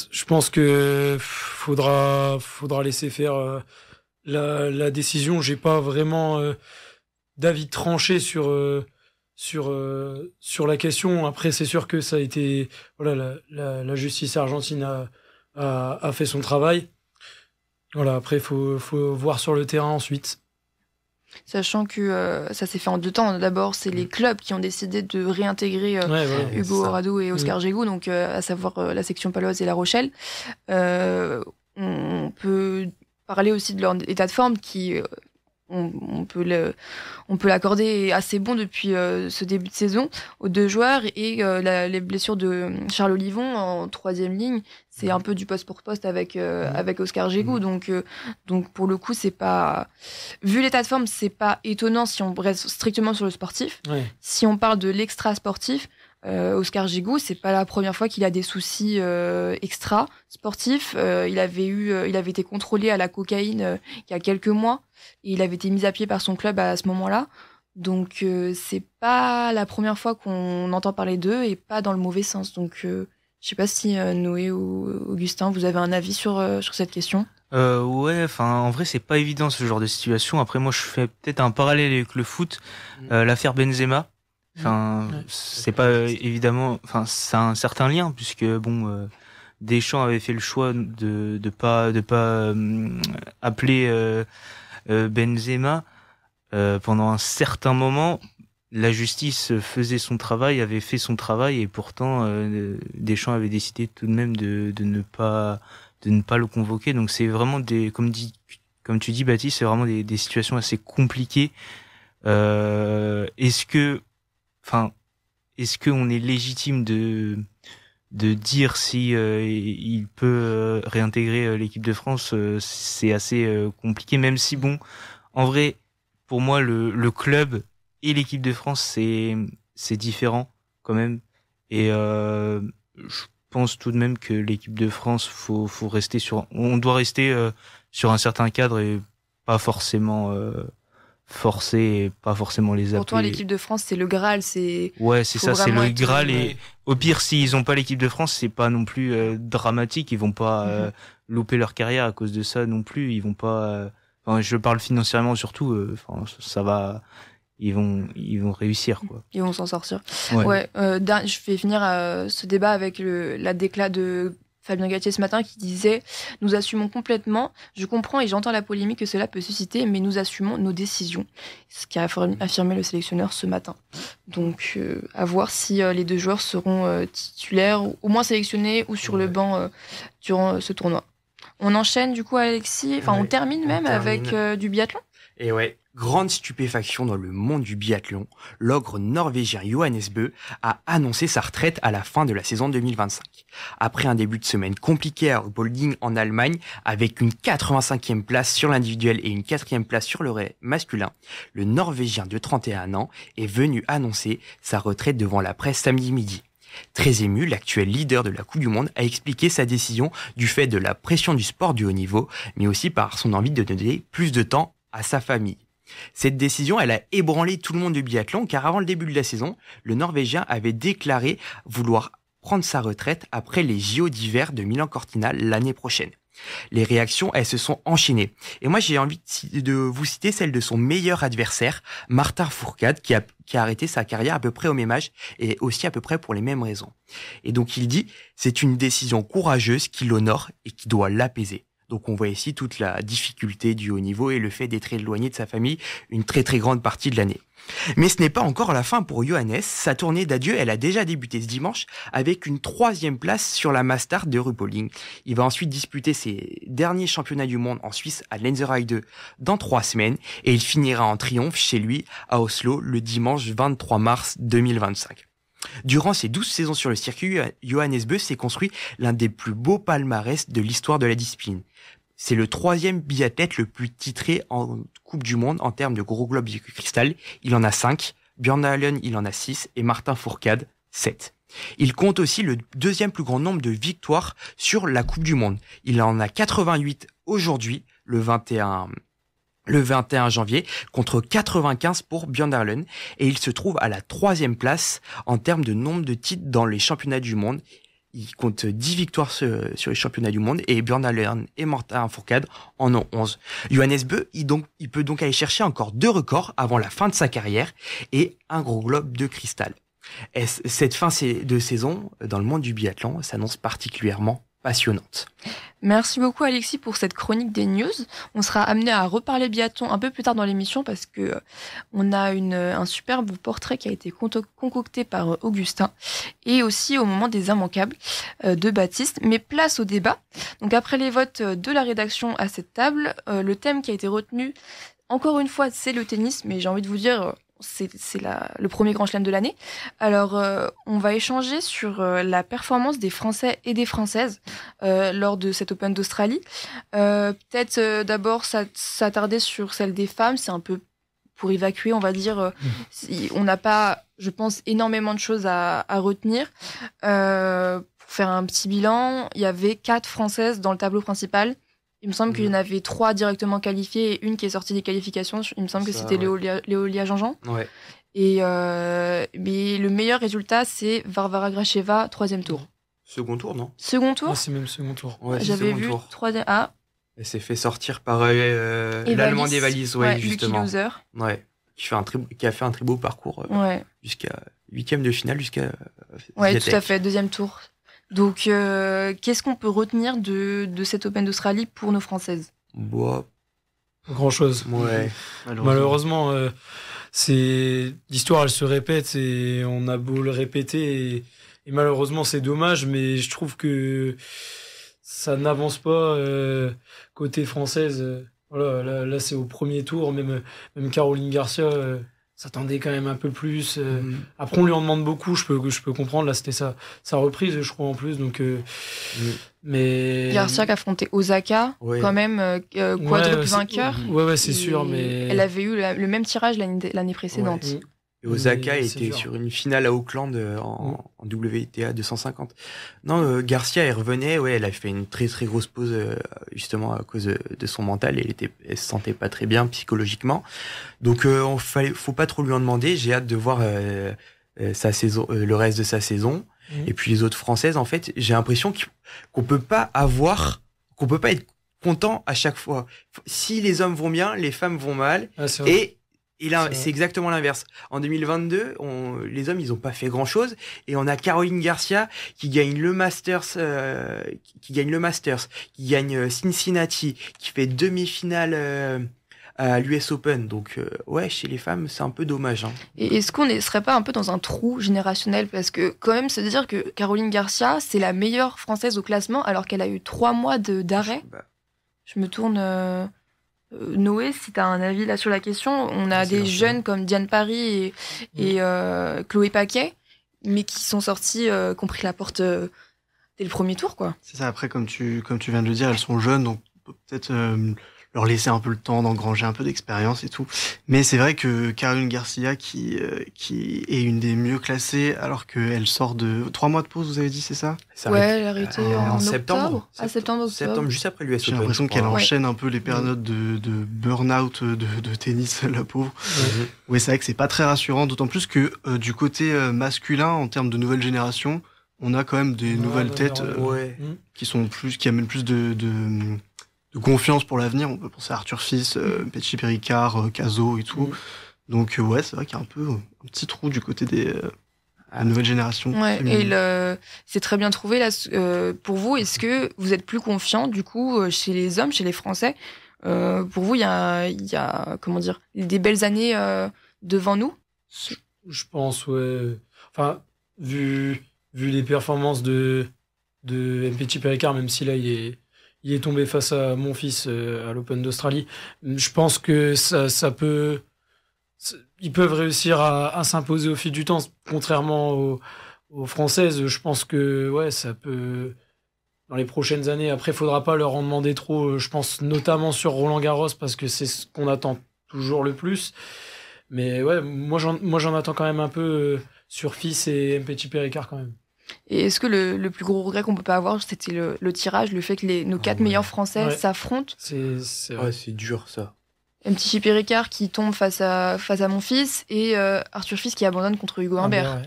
Je pense que faudra laisser faire la décision. J'ai pas vraiment d'avis tranché sur la question. Après, c'est sûr que ça a été la justice argentine a fait son travail. Voilà, après faut voir sur le terrain ensuite. Sachant que ça s'est fait en deux temps. D'abord, c'est les clubs qui ont décidé de réintégrer Hugo Oradou et Oscar Jegou, donc à savoir la section paloise et La Rochelle. On peut parler aussi de leur état de forme qui, on peut l'accorder assez bon depuis ce début de saison aux deux joueurs, et les blessures de Charles Olivon en troisième ligne, c'est un peu du poste pour poste avec Oscar Jegou. Donc pour le coup, c'est pas, vu l'état de forme, c'est pas étonnant si on reste strictement sur le sportif. Ouais. Si on parle de l'extra sportif, Oscar Jegou, c'est pas la première fois qu'il a des soucis extra sportifs. Il avait été contrôlé à la cocaïne il y a quelques mois et il avait été mis à pied par son club à ce moment-là. Donc c'est pas la première fois qu'on entend parler d'eux, et pas dans le mauvais sens. Donc je sais pas si Noé ou Augustin, vous avez un avis sur cette question. Ouais, enfin en vrai c'est pas évident ce genre de situation. Après moi je fais peut-être un parallèle avec le foot, l'affaire Benzema. Enfin, c'est pas évidemment. Enfin, ça a un certain lien puisque Deschamps avait fait le choix de pas appeler Benzema pendant un certain moment. La justice faisait son travail, avait fait son travail, et pourtant Deschamps avait décidé tout de même de ne pas le convoquer. Donc c'est vraiment comme tu dis Baptiste, c'est vraiment des situations assez compliquées. Est-ce qu'on est légitime de dire si il peut réintégrer l'équipe de France? C'est assez compliqué, même si en vrai, pour moi, le club et l'équipe de France, c'est différent quand même. Et je pense tout de même que l'équipe de France, on doit rester sur un certain cadre et pas forcément forcer et pas forcément les appeler. Pour toi, l'équipe de France, c'est le Graal, c'est... Ouais, c'est ça, c'est le Graal. Et au pire, s'ils ont pas l'équipe de France, c'est pas non plus dramatique. Ils vont pas louper leur carrière à cause de ça non plus. Ils vont pas. Enfin, je parle financièrement surtout. Enfin, ça va. Ils vont réussir, quoi. Ils vont s'en sortir. Ouais. Je vais finir ce débat avec la déclat de Fabien Galtier ce matin qui disait « Nous assumons complètement. Je comprends et j'entends la polémique que cela peut susciter, mais nous assumons nos décisions. » Ce qu'a affirmé le sélectionneur ce matin. Donc, à voir si les deux joueurs seront titulaires, ou au moins sélectionnés, ou sur le banc durant ce tournoi. On enchaîne du coup, Alexis. Enfin, on termine avec du biathlon. Et ouais, grande stupéfaction dans le monde du biathlon, l'ogre norvégien Johannes Bø a annoncé sa retraite à la fin de la saison 2025. Après un début de semaine compliqué à Ruhpolding en Allemagne, avec une 85e place sur l'individuel et une 4e place sur le relais masculin, le Norvégien de 31 ans est venu annoncer sa retraite devant la presse samedi midi. Très ému, l'actuel leader de la Coupe du Monde a expliqué sa décision du fait de la pression du sport du haut niveau, mais aussi par son envie de donner plus de temps à sa famille. Cette décision, elle a ébranlé tout le monde du biathlon, car avant le début de la saison, le Norvégien avait déclaré vouloir prendre sa retraite après les JO d'hiver de Milan-Cortina l'année prochaine. Les réactions, elles se sont enchaînées. Et moi, j'ai envie de vous citer celle de son meilleur adversaire, Martin Fourcade, qui a arrêté sa carrière à peu près au même âge et aussi à peu près pour les mêmes raisons. Et donc, il dit, c'est une décision courageuse qui l'honore et qui doit l'apaiser. Donc on voit ici toute la difficulté du haut niveau et le fait d'être éloigné de sa famille une très très grande partie de l'année. Mais ce n'est pas encore la fin pour Johannes. Sa tournée d'adieu, elle a déjà débuté ce dimanche avec une 3e place sur la Mastart de Ruhpolding. Il va ensuite disputer ses derniers championnats du monde en Suisse à Lenzerheide dans 3 semaines et il finira en triomphe chez lui à Oslo le dimanche 23 mars 2025. Durant ses 12 saisons sur le circuit, Johannes Bø s'est construit l'un des plus beaux palmarès de l'histoire de la discipline. C'est le 3e biathlète le plus titré en Coupe du Monde en termes de gros globes de cristal. Il en a 5, Björn Dahlön il en a 6 et Martin Fourcade 7. Il compte aussi le 2e plus grand nombre de victoires sur la Coupe du Monde. Il en a 88 aujourd'hui, le 21 janvier, contre 95 pour Björn Dahlön, et il se trouve à la 3e place en termes de nombre de titres dans les championnats du monde. Il compte 10 victoires sur les championnats du monde, et Björn Dahlön et Martin Fourcade en ont 11. Johannes Bø, il peut donc aller chercher encore 2 records avant la fin de sa carrière, et un gros globe de cristal. Et cette fin de saison, dans le monde du biathlon, s'annonce particulièrement passionnante. Merci beaucoup Alexis pour cette chronique des news. On sera amené à reparler biathlon un peu plus tard dans l'émission parce que on a un superbe portrait qui a été concocté par Augustin et aussi au moment des immanquables de Baptiste. Mais place au débat. Donc après les votes de la rédaction à cette table, le thème qui a été retenu, encore une fois, c'est le tennis, mais j'ai envie de vous dire... C'est le premier grand chelem de l'année. Alors, on va échanger sur la performance des Français et des Françaises lors de cet Open d'Australie. Peut-être d'abord s'attarder sur celle des femmes. C'est un peu pour évacuer, on va dire. On n'a pas, je pense, énormément de choses à retenir. Pour faire un petit bilan, il y avait 4 Françaises dans le tableau principal. Il me semble qu'il y en avait 3 directement qualifiées et une qui est sortie des qualifications. Il me semble que c'était Léolia Jean-Jean. Ouais. Et mais le meilleur résultat, c'est Varvara Gracheva, 3e tour. Second tour, non? Second tour? C'est même second tour. Ouais, j'avais vu 3e. Ah. Elle s'est fait sortir par l'Allemand des valises, justement. Lucky Loser. Ouais. Qui a fait un très beau parcours jusqu'à 8e de finale, jusqu'à. Ouais, tout à fait, 2e tour. Donc, qu'est-ce qu'on peut retenir de cet Open d'Australie pour nos Françaises? Grand chose. Ouais. Malheureusement, l'histoire, elle se répète et on a beau le répéter et malheureusement c'est dommage, mais je trouve que ça n'avance pas côté française. Voilà, là c'est au premier tour, même Caroline Garcia. S'attendait quand même un peu plus. Après, on lui en demande beaucoup, je peux comprendre. Là, c'était sa reprise, je crois, en plus. Donc, mais... Garcia qui a affronté Osaka, quand même, quadruple vainqueur. Ouais, c'est sûr, mais... Elle avait eu le même tirage l'année précédente. Ouais. Et Osaka était sur une finale à Auckland en WTA 250. Non, Garcia, elle revenait, elle a fait une très très grosse pause justement à cause de son mental. Elle se sentait pas très bien psychologiquement. Donc faut pas trop lui en demander. J'ai hâte de voir sa saison, le reste de sa saison. Et puis les autres Françaises, en fait, j'ai l'impression qu'on peut pas avoir qu'on peut pas être content à chaque fois. Si les hommes vont bien, les femmes vont mal. Ah, c'est vrai. Et là, c'est exactement l'inverse. En 2022, les hommes, ils ont pas fait grand-chose. Et on a Caroline Garcia qui gagne le Masters, qui gagne Cincinnati, qui fait demi-finale à l'US Open. Donc, ouais, chez les femmes, c'est un peu dommage. Hein. Et est-ce qu'on ne serait pas un peu dans un trou générationnel? Parce que quand même, se dire que Caroline Garcia, c'est la meilleure française au classement, alors qu'elle a eu 3 mois d'arrêt. Je me tourne... Noé, si tu as un avis là sur la question, on a des jeunes comme Diane Paris et Chloé Paquet, mais qui sont sortis, qui ont pris la porte dès le premier tour, quoi. C'est ça, après, comme tu viens de le dire, elles sont jeunes, donc on peut peut-être leur laisser un peu le temps d'engranger un peu d'expérience et tout. Mais c'est vrai que Caroline Garcia, qui est une des mieux classées, alors qu'elle sort de 3 mois de pause, vous avez dit, c'est ça? Ouais, elle a arrêté en septembre. Septembre, juste après l'US Open. J'ai l'impression qu'elle enchaîne un peu les périodes de burn-out de tennis, la pauvre. Oui, c'est vrai que c'est pas très rassurant, d'autant plus que du côté masculin, en termes de nouvelle génération, on a quand même des nouvelles têtes qui amènent plus de confiance pour l'avenir. On peut penser à Arthur Fils, Petit Péricard, Cazot et tout. Donc ouais, c'est vrai qu'il y a un peu un petit trou du côté des nouvelles générations. Ouais, et c'est très bien trouvé là. Pour vous, est-ce que vous êtes plus confiant du coup chez les hommes, chez les Français? Pour vous, il y a comment dire, des belles années devant nous? Je pense, ouais. Enfin, vu les performances de Petit Péricard, même si là il est tombé face à mon fils à l'Open d'Australie. Je pense que ça peut... Ils peuvent réussir à s'imposer au fil du temps, contrairement aux Françaises. Je pense que ouais, ça peut... Dans les prochaines années, après, il ne faudra pas leur en demander trop. Je pense notamment sur Roland-Garros, parce que c'est ce qu'on attend toujours le plus. Mais ouais, moi j'en attends quand même un peu sur Fils et Petit Péricard quand même. Et est-ce que le plus gros regret qu'on peut pas avoir, c'était le tirage, le fait que nos 4 meilleurs Français s'affrontent? C'est dur, ça. Un Petit Péricard qui tombe face à mon fils et Arthur Fils qui abandonne contre Hugo Humbert.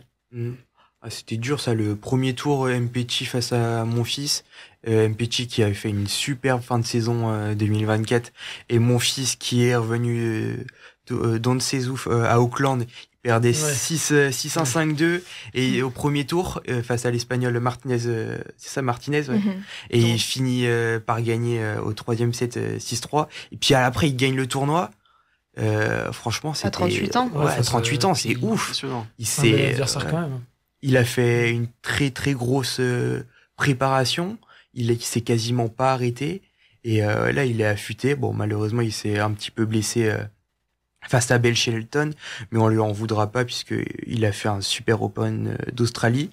C'était dur, ça, le premier tour Mpetshi face à mon fils. Mpetshi qui avait fait une superbe fin de saison 2024 et mon fils qui est revenu dans ses ouf à Auckland. Perdait 6-1, 5-2 et au premier tour face à l'Espagnol Martinez, c'est ça, Martinez, ouais. Et il finit par gagner au 3e set 6-3 et puis après il gagne le tournoi. Franchement, c'était à 38 ans. Ouais, à 38 ans, c'est ouf. Il a fait une très très grosse préparation, il s'est quasiment pas arrêté et là il est affûté. Bon, malheureusement, il s'est un petit peu blessé face à Bell Shelton, mais on lui en voudra pas puisque il a fait un super Open d'Australie.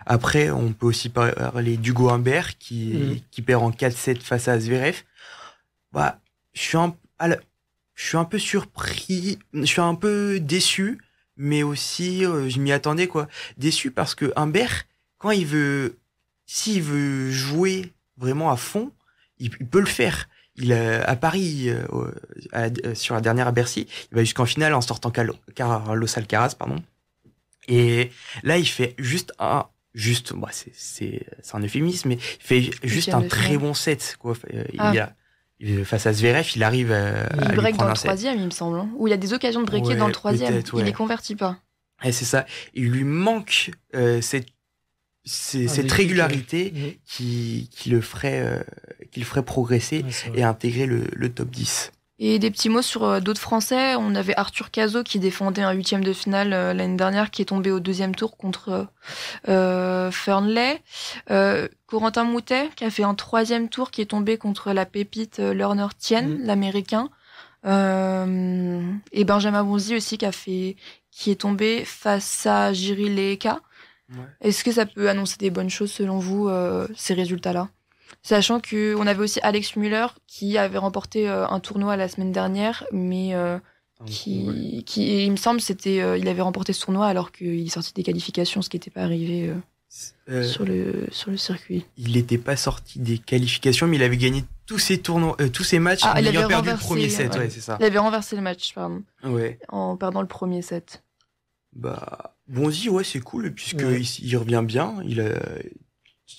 Après, on peut aussi parler d'Hugo Humbert qui perd en 4-7 face à Zverev. Bah, je suis un peu surpris, je suis un peu déçu, mais aussi je m'y attendais quoi. Déçu parce que Humbert, s'il veut jouer vraiment à fond, il peut le faire. À Paris, sur la dernière à Bercy, il va jusqu'en finale en sortant Carlos Alcaraz, pardon. Et là, il fait c'est un euphémisme, mais il fait juste un très bon set, quoi. Face à Zverev, il arrive il break dans le 3e, il me semble, hein, où il y a des occasions de breaker dans le 3e. Il les convertit pas. Et c'est ça. Il lui manque cette régularité qui le ferait progresser et intégrer le top 10. Et des petits mots sur d'autres Français. On avait Arthur Cazot qui défendait un 8e de finale l'année dernière, qui est tombé au 2e tour contre Fernley. Corentin Moutet qui a fait un 3e tour, qui est tombé contre la pépite Lerner Tien, l'américain. Et Benjamin Bonzi aussi qui est tombé face à Jiri Leeka. Ouais. Est-ce que ça peut annoncer des bonnes choses selon vous, ces résultats-là? Sachant qu'on avait aussi Alex Müller qui avait remporté un tournoi la semaine dernière, mais qui il me semble, il avait remporté ce tournoi alors qu'il est sorti des qualifications, ce qui n'était pas arrivé sur le circuit. Il n'était pas sorti des qualifications, mais il avait gagné tous ses tournois, tous ses matchs en ayant perdu le premier set. Ouais, c'est ça. Il avait renversé le match, pardon. Ouais. En perdant le premier set. Bah, Bonzi, ouais, c'est cool, puisque il revient bien.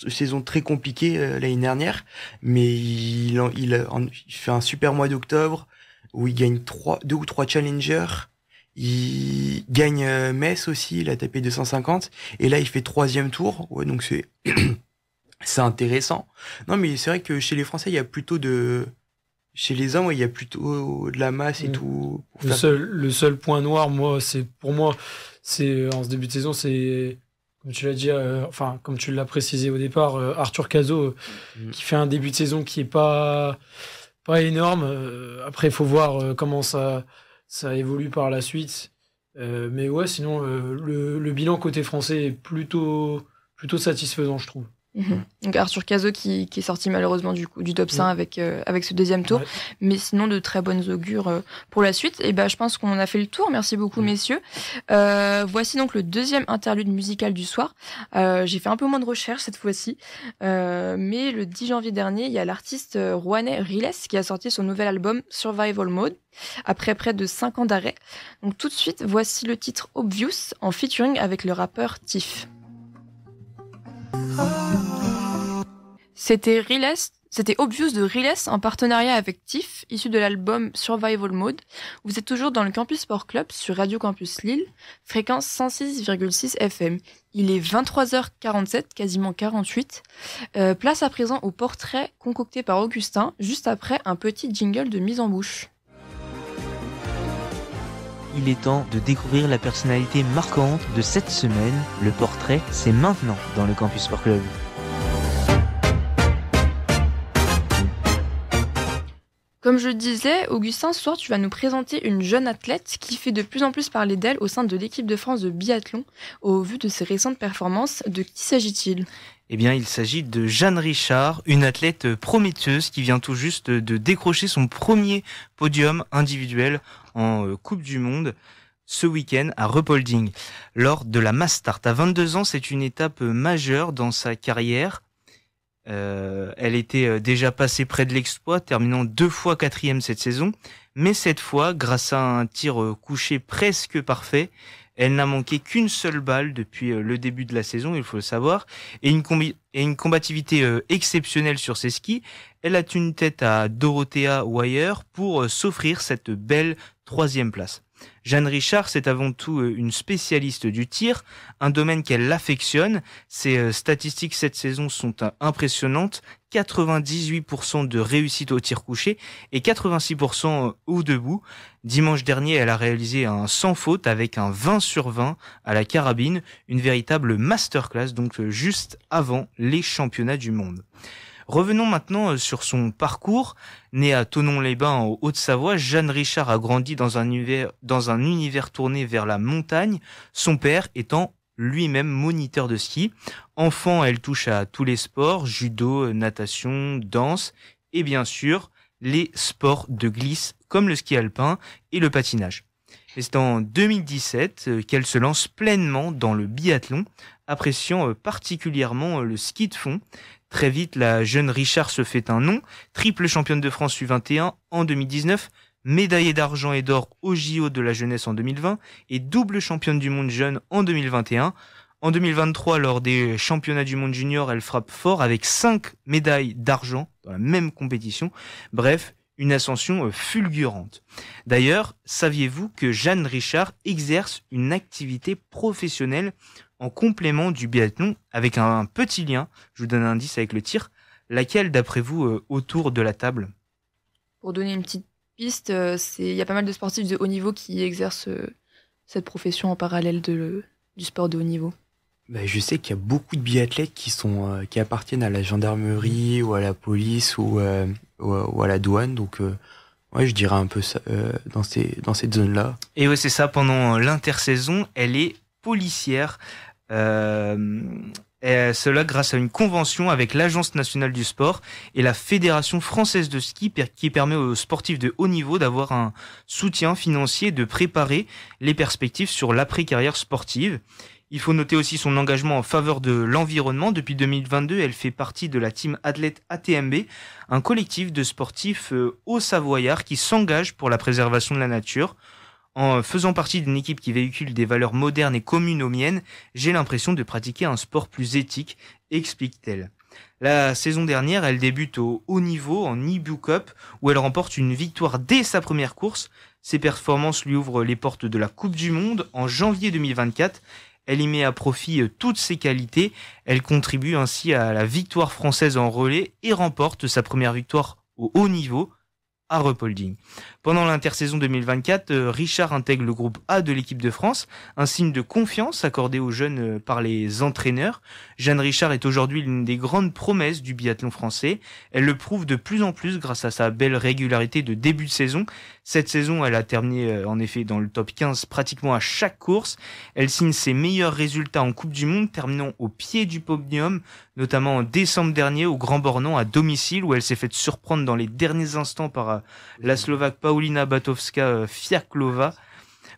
saison très compliquée l'année dernière, mais il fait un super mois d'octobre où il gagne 2 ou 3 challengers. Il gagne Metz aussi, il a tapé 250 et là il fait 3e tour. Ouais, donc c'est intéressant. Non, mais c'est vrai que chez les Français, il y a plutôt chez les hommes, il y a plutôt de la masse et tout. Le seul point noir, pour moi, c'est en ce début de saison, c'est comme tu l'as dit, comme tu l'as précisé au départ, Arthur Cazot qui fait un début de saison qui est pas énorme. Après, il faut voir comment ça évolue par la suite. Mais ouais, sinon, le bilan côté français est plutôt satisfaisant, je trouve. Donc Arthur Cazot qui est sorti malheureusement du top 5 avec ce deuxième tour, mais sinon de très bonnes augures pour la suite. Et je pense qu'on en a fait le tour. Merci beaucoup messieurs. Voici donc le deuxième interlude musical du soir. J'ai fait un peu moins de recherche cette fois-ci, mais le 10 janvier dernier, il y a l'artiste rouennais Riles qui a sorti son nouvel album Survival Mode après près de 5 ans d'arrêt. Donc tout de suite, voici le titre Obvious en featuring avec le rappeur Tiff. C'était Obvious de Riles en partenariat avec Tiff, issu de l'album Survival Mode. Vous êtes toujours dans le Campus Sport Club sur Radio Campus Lille, fréquence 106,6 FM. Il est 23h47, quasiment 48. Place à présent au portrait concocté par Augustin, juste après un petit jingle de mise en bouche. Il est temps de découvrir la personnalité marquante de cette semaine. Le portrait, c'est maintenant dans le Campus Sport Club. Comme je le disais, Augustin, ce soir, tu vas nous présenter une jeune athlète qui fait de plus en plus parler d'elle au sein de l'équipe de France de biathlon. Au vu de ses récentes performances, de qui s'agit-il ? Eh bien, il s'agit de Jeanne Richard, une athlète prometteuse qui vient tout juste de décrocher son premier podium individuel en Coupe du Monde ce week-end à Ruhpolding, lors de la Mass Start. À 22 ans, c'est une étape majeure dans sa carrière. Elle était déjà passée près de l'exploit, terminant 2 fois 4e cette saison. Mais cette fois, grâce à un tir couché presque parfait, elle n'a manqué qu'une seule balle depuis le début de la saison, il faut le savoir, et une combativité exceptionnelle sur ses skis. Elle a tenu tête à Dorothea Weyer pour s'offrir cette belle 3e place. Jeanne Richard, c'est avant tout une spécialiste du tir, un domaine qu'elle affectionne. Ses statistiques cette saison sont impressionnantes. 98% de réussite au tir couché et 86% au debout. Dimanche dernier, elle a réalisé un sans faute avec un 20 sur 20 à la carabine, une véritable masterclass, donc juste avant les championnats du monde. Revenons maintenant sur son parcours. Née à Thonon-les-Bains en Haute-Savoie, Jeanne Richard a grandi dans un univers tourné vers la montagne, son père étant lui-même moniteur de ski. Enfant, elle touche à tous les sports, judo, natation, danse et bien sûr les sports de glisse comme le ski alpin et le patinage. Et c'est en 2017 qu'elle se lance pleinement dans le biathlon, appréciant particulièrement le ski de fond. Très vite, la jeune Richard se fait un nom, triple championne de France U21 en 2019, médaillée d'argent et d'or au JO de la jeunesse en 2020 et double championne du monde jeune en 2021. En 2023, lors des championnats du monde junior, elle frappe fort avec 5 médailles d'argent dans la même compétition. Bref, une ascension fulgurante. D'ailleurs, saviez-vous que Jeanne Richard exerce une activité professionnelle en complément du biathlon avec un petit lien, je vous donne un indice avec le tir, laquelle d'après vous autour de la table ? Pour donner une petite piste, il y a pas mal de sportifs de haut niveau qui exercent cette profession en parallèle du sport de haut niveau. Je sais qu'il y a beaucoup de biathlètes qui appartiennent à la gendarmerie ou à la police ou à la douane, donc ouais, je dirais un peu ça, dans cette zone-là. Et ouais, c'est ça, pendant l'intersaison, elle est policière. Et cela grâce à une convention avec l'Agence nationale du sport et la Fédération française de ski qui permet aux sportifs de haut niveau d'avoir un soutien financier et de préparer les perspectives sur l'après-carrière sportive. Il faut noter aussi son engagement en faveur de l'environnement. Depuis 2022, elle fait partie de la team athlète ATMB, un collectif de sportifs haut-savoyards qui s'engagent pour la préservation de la nature. En faisant partie d'une équipe qui véhicule des valeurs modernes et communes aux miennes, j'ai l'impression de pratiquer un sport plus éthique, explique-t-elle. La saison dernière, elle débute au haut niveau en Ibu Cup, où elle remporte une victoire dès sa première course. Ses performances lui ouvrent les portes de la Coupe du Monde en janvier 2024. Elle y met à profit toutes ses qualités. Elle contribue ainsi à la victoire française en relais et remporte sa première victoire au haut niveau à Ruhpolding. Pendant l'intersaison 2024, Richard intègre le groupe A de l'équipe de France, un signe de confiance accordé aux jeunes par les entraîneurs. Jeanne Richard est aujourd'hui l'une des grandes promesses du biathlon français. Elle le prouve de plus en plus grâce à sa belle régularité de début de saison. Cette saison, elle a terminé en effet dans le top 15 pratiquement à chaque course. Elle signe ses meilleurs résultats en Coupe du Monde, terminant au pied du podium, notamment en décembre dernier au Grand Bornand à domicile, où elle s'est fait surprendre dans les derniers instants par la Slovaque Paulina Batowska-Fiaklova.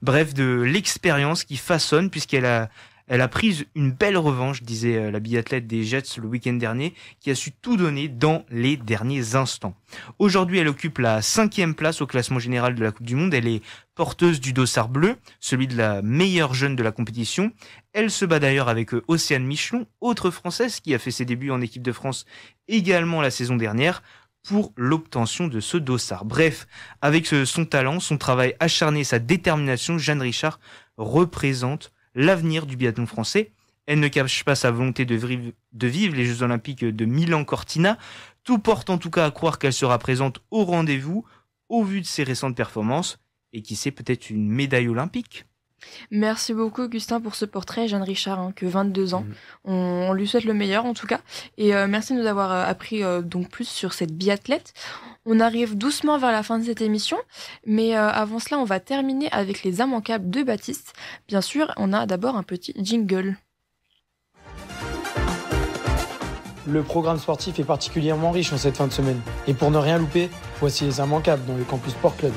Bref, de l'expérience qui façonne, puisqu'elle a pris une belle revanche, disait la biathlète des Jets le week-end dernier, qui a su tout donner dans les derniers instants. Aujourd'hui, elle occupe la 5e place au classement général de la Coupe du Monde. Elle est porteuse du dossard bleu, celui de la meilleure jeune de la compétition. Elle se bat d'ailleurs avec Océane Michelon, autre Française qui a fait ses débuts en équipe de France également la saison dernière, pour l'obtention de ce dossard. Bref, avec son talent, son travail acharné et sa détermination, Jeanne Richard représente l'avenir du biathlon français. Elle ne cache pas sa volonté de vivre les Jeux Olympiques de Milan-Cortina. Tout porte en tout cas à croire qu'elle sera présente au rendez-vous, au vu de ses récentes performances, et qui sait, peut-être une médaille olympique. Merci beaucoup Augustin pour ce portrait, Jeanne Richard, que 22 ans. On lui souhaite le meilleur en tout cas. Et merci de nous avoir appris donc plus sur cette biathlète. On arrive doucement vers la fin de cette émission, mais avant cela, on va terminer avec les immanquables de Baptiste. Bien sûr, on a d'abord un petit jingle. Le programme sportif est particulièrement riche en cette fin de semaine. Et pour ne rien louper, voici les immanquables dans le Campus Sport Club.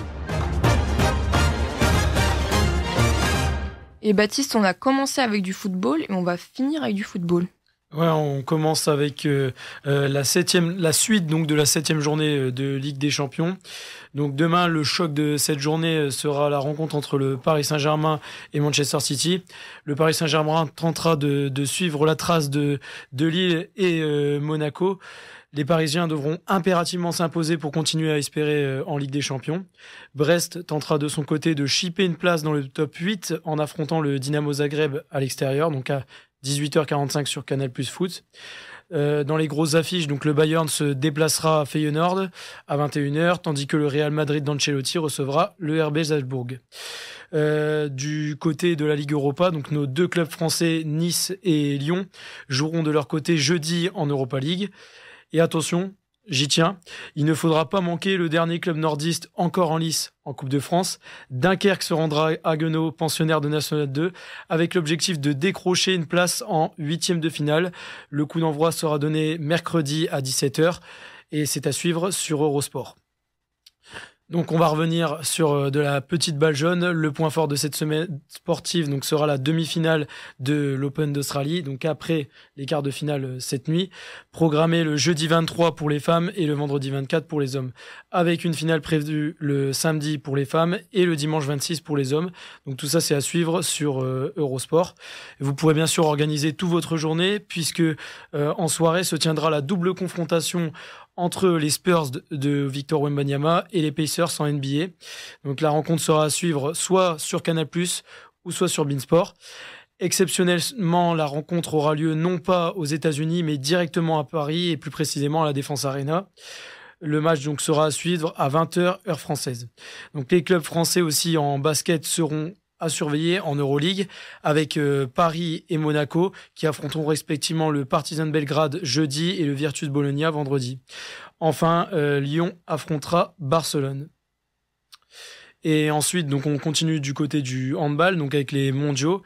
Et Baptiste, on a commencé avec du football et on va finir avec du football. Ouais, on commence avec la suite donc de la 7e journée de Ligue des Champions. Donc demain, le choc de cette journée sera la rencontre entre le Paris Saint-Germain et Manchester City. Le Paris Saint-Germain tentera de suivre la trace de Lille et Monaco. Les Parisiens devront impérativement s'imposer pour continuer à espérer en Ligue des Champions. Brest tentera de son côté de chipper une place dans le top 8 en affrontant le Dynamo Zagreb à l'extérieur, donc à 18h45 sur Canal+ Foot. Dans les grosses affiches, donc le Bayern se déplacera à Feyenoord à 21h, tandis que le Real Madrid d'Ancelotti recevra le RB Salzbourg. Du côté de la Ligue Europa, donc nos deux clubs français, Nice et Lyon, joueront de leur côté jeudi en Europa League. Et attention, j'y tiens, il ne faudra pas manquer le dernier club nordiste encore en lice en Coupe de France. Dunkerque se rendra à Haguenau, pensionnaire de National 2, avec l'objectif de décrocher une place en 8e de finale. Le coup d'envoi sera donné mercredi à 17h et c'est à suivre sur Eurosport. Donc on va revenir sur de la petite balle jaune. Le point fort de cette semaine sportive donc sera la demi-finale de l'Open d'Australie, donc après les quarts de finale cette nuit, programmée le jeudi 23 pour les femmes et le vendredi 24 pour les hommes, avec une finale prévue le samedi pour les femmes et le dimanche 26 pour les hommes. Donc tout ça c'est à suivre sur Eurosport. Vous pourrez bien sûr organiser toute votre journée puisque en soirée se tiendra la double confrontation entre les Spurs de Victor Wembanyama et les Pacers en NBA. Donc la rencontre sera à suivre soit sur Canal+, ou soit sur beIN Sport. Exceptionnellement, la rencontre aura lieu non pas aux États-Unis, mais directement à Paris et plus précisément à la Défense Arena. Le match donc sera à suivre à 20h heure française. Donc les clubs français aussi en basket seront à surveiller en Euroleague avec Paris et Monaco qui affronteront respectivement le Partizan Belgrade jeudi et le Virtus Bologna vendredi. Enfin, Lyon affrontera Barcelone. Et ensuite, donc on continue du côté du handball, donc avec les mondiaux,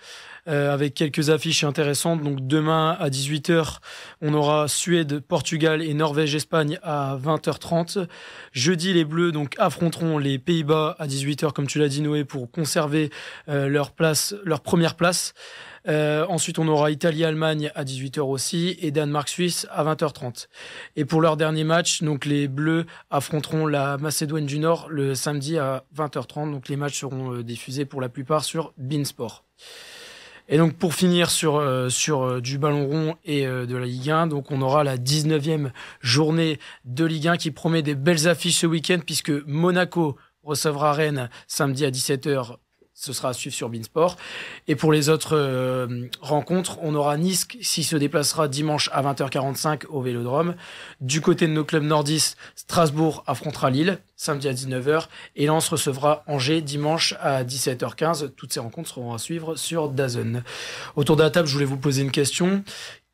avec quelques affiches intéressantes. Donc demain à 18h, on aura Suède, Portugal et Norvège-Espagne à 20h30. Jeudi, les Bleus donc affronteront les Pays-Bas à 18h, comme tu l'as dit Noé, pour conserver leur première place. Ensuite, on aura Italie-Allemagne à 18h aussi et Danemark-Suisse à 20h30. Et pour leur dernier match, donc les Bleus affronteront la Macédoine du Nord le samedi à 20h30. Donc les matchs seront diffusés pour la plupart sur beIN Sport. Et donc pour finir sur du ballon rond et de la Ligue 1, donc on aura la 19e journée de Ligue 1 qui promet des belles affiches ce week-end puisque Monaco recevra Rennes samedi à 17h. Ce sera à suivre sur beIN Sport. Et pour les autres rencontres, on aura Nice qui se déplacera dimanche à 20h45 au Vélodrome. Du côté de nos clubs nordistes, Strasbourg affrontera Lille samedi à 19h. Et Lens recevra Angers dimanche à 17h15. Toutes ces rencontres seront à suivre sur DAZN. Autour de la table, je voulais vous poser une question.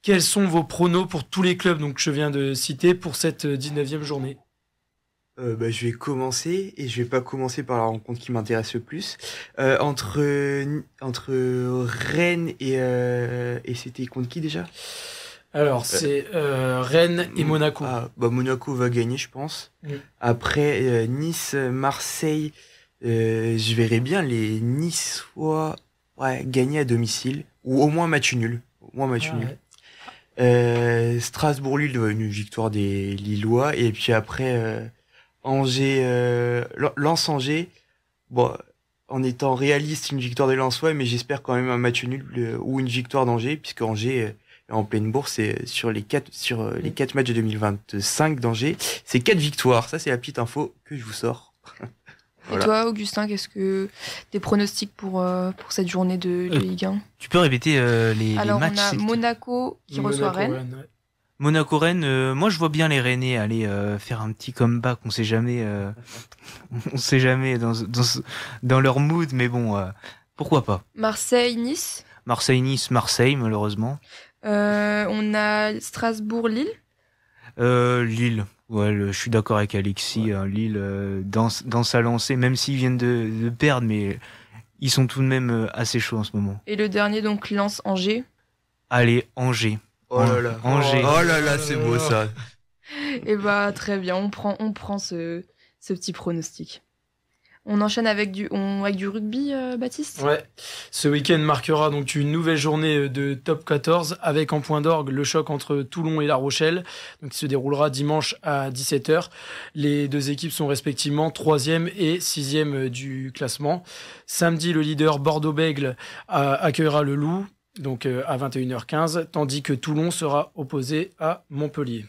Quels sont vos pronos pour tous les clubs donc, que je viens de citer pour cette 19e journée ? Je vais commencer et je vais pas commencer par la rencontre qui m'intéresse le plus. Entre Rennes et c'était contre qui déjà ? Alors c'est Rennes et Monaco. Monaco va gagner je pense. Après Nice, Marseille, je verrais bien les Niçois gagner à domicile ou au moins match nul. Strasbourg-Lille, une victoire des Lillois et puis après Lens-Angers, en étant réaliste, une victoire des Lensois, mais j'espère quand même un match nul ou une victoire d'Angers, puisque Angers est en pleine bourse et sur les 4 matchs de 2025 d'Angers, c'est 4 victoires. Ça, c'est la petite info que je vous sors. Voilà. Et toi, Augustin, qu'est-ce que tes pronostics pour cette journée de Ligue 1 Tu peux répéter les matchs. Alors, on a Monaco qui reçoit Rennes. Monaco-Rennes, moi je vois bien les Rennais aller faire un petit comeback. On sait jamais dans leur mood, mais bon, pourquoi pas. Marseille-Nice. Marseille malheureusement. On a Strasbourg-Lille. Lille. Ouais, je suis d'accord avec Alexis. Lille dans sa lancée, même s'ils viennent de perdre, mais ils sont tout de même assez chauds en ce moment. Et le dernier donc Lens-Angers. Allez, Angers. Oh là là, Angers. Oh là là, c'est beau ça. Et très bien, on prend ce petit pronostic. On enchaîne avec du rugby, Baptiste ? Ouais. Ce week-end marquera donc une nouvelle journée de top 14 avec en point d'orgue le choc entre Toulon et La Rochelle, donc qui se déroulera dimanche à 17h. Les deux équipes sont respectivement 3e et 6e du classement. Samedi, le leader Bordeaux-Bègles accueillera le Loup, donc à 21h15, tandis que Toulon sera opposé à Montpellier.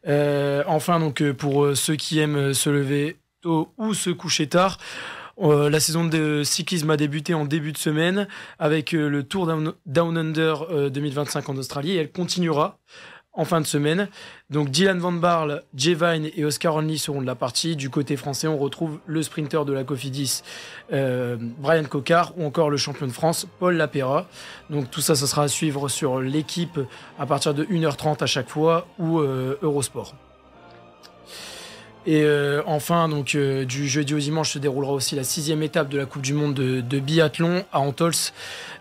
Enfin, donc pour ceux qui aiment se lever tôt ou se coucher tard, la saison de cyclisme a débuté en début de semaine avec le Tour Down Under 2025 en Australie et elle continuera en fin de semaine. Donc Dylan Van Baarle, Jay Vine et Oscar Onley seront de la partie. Du côté français, on retrouve le sprinter de la Cofidis, Brian Cocard, ou encore le champion de France, Paul Lapera. Donc tout ça, ça sera à suivre sur l'équipe à partir de 1h30 à chaque fois ou Eurosport. Et enfin, donc du jeudi au dimanche se déroulera aussi la 6e étape de la Coupe du Monde de biathlon à Antols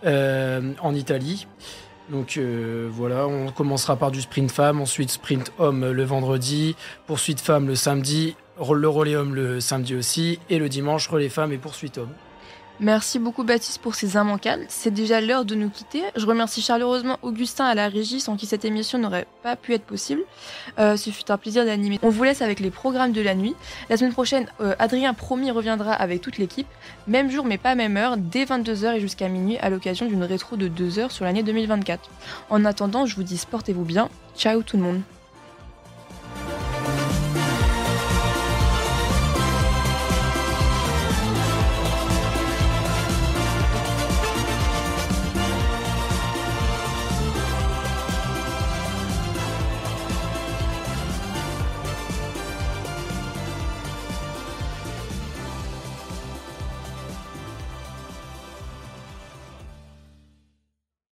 en Italie. Donc voilà, on commencera par du sprint femme, ensuite sprint homme le vendredi, poursuite femme le samedi, le relais homme le samedi aussi, et le dimanche relais femme et poursuite homme. Merci beaucoup Baptiste pour ces immanquables. C'est déjà l'heure de nous quitter. Je remercie chaleureusement Augustin à la régie sans qui cette émission n'aurait pas pu être possible. Ce fut un plaisir d'animer. On vous laisse avec les programmes de la nuit. La semaine prochaine, Adrien promis reviendra avec toute l'équipe. Même jour mais pas même heure, dès 22h et jusqu'à minuit à l'occasion d'une rétro de 2 heures sur l'année 2024. En attendant, je vous dis portez-vous bien. Ciao tout le monde.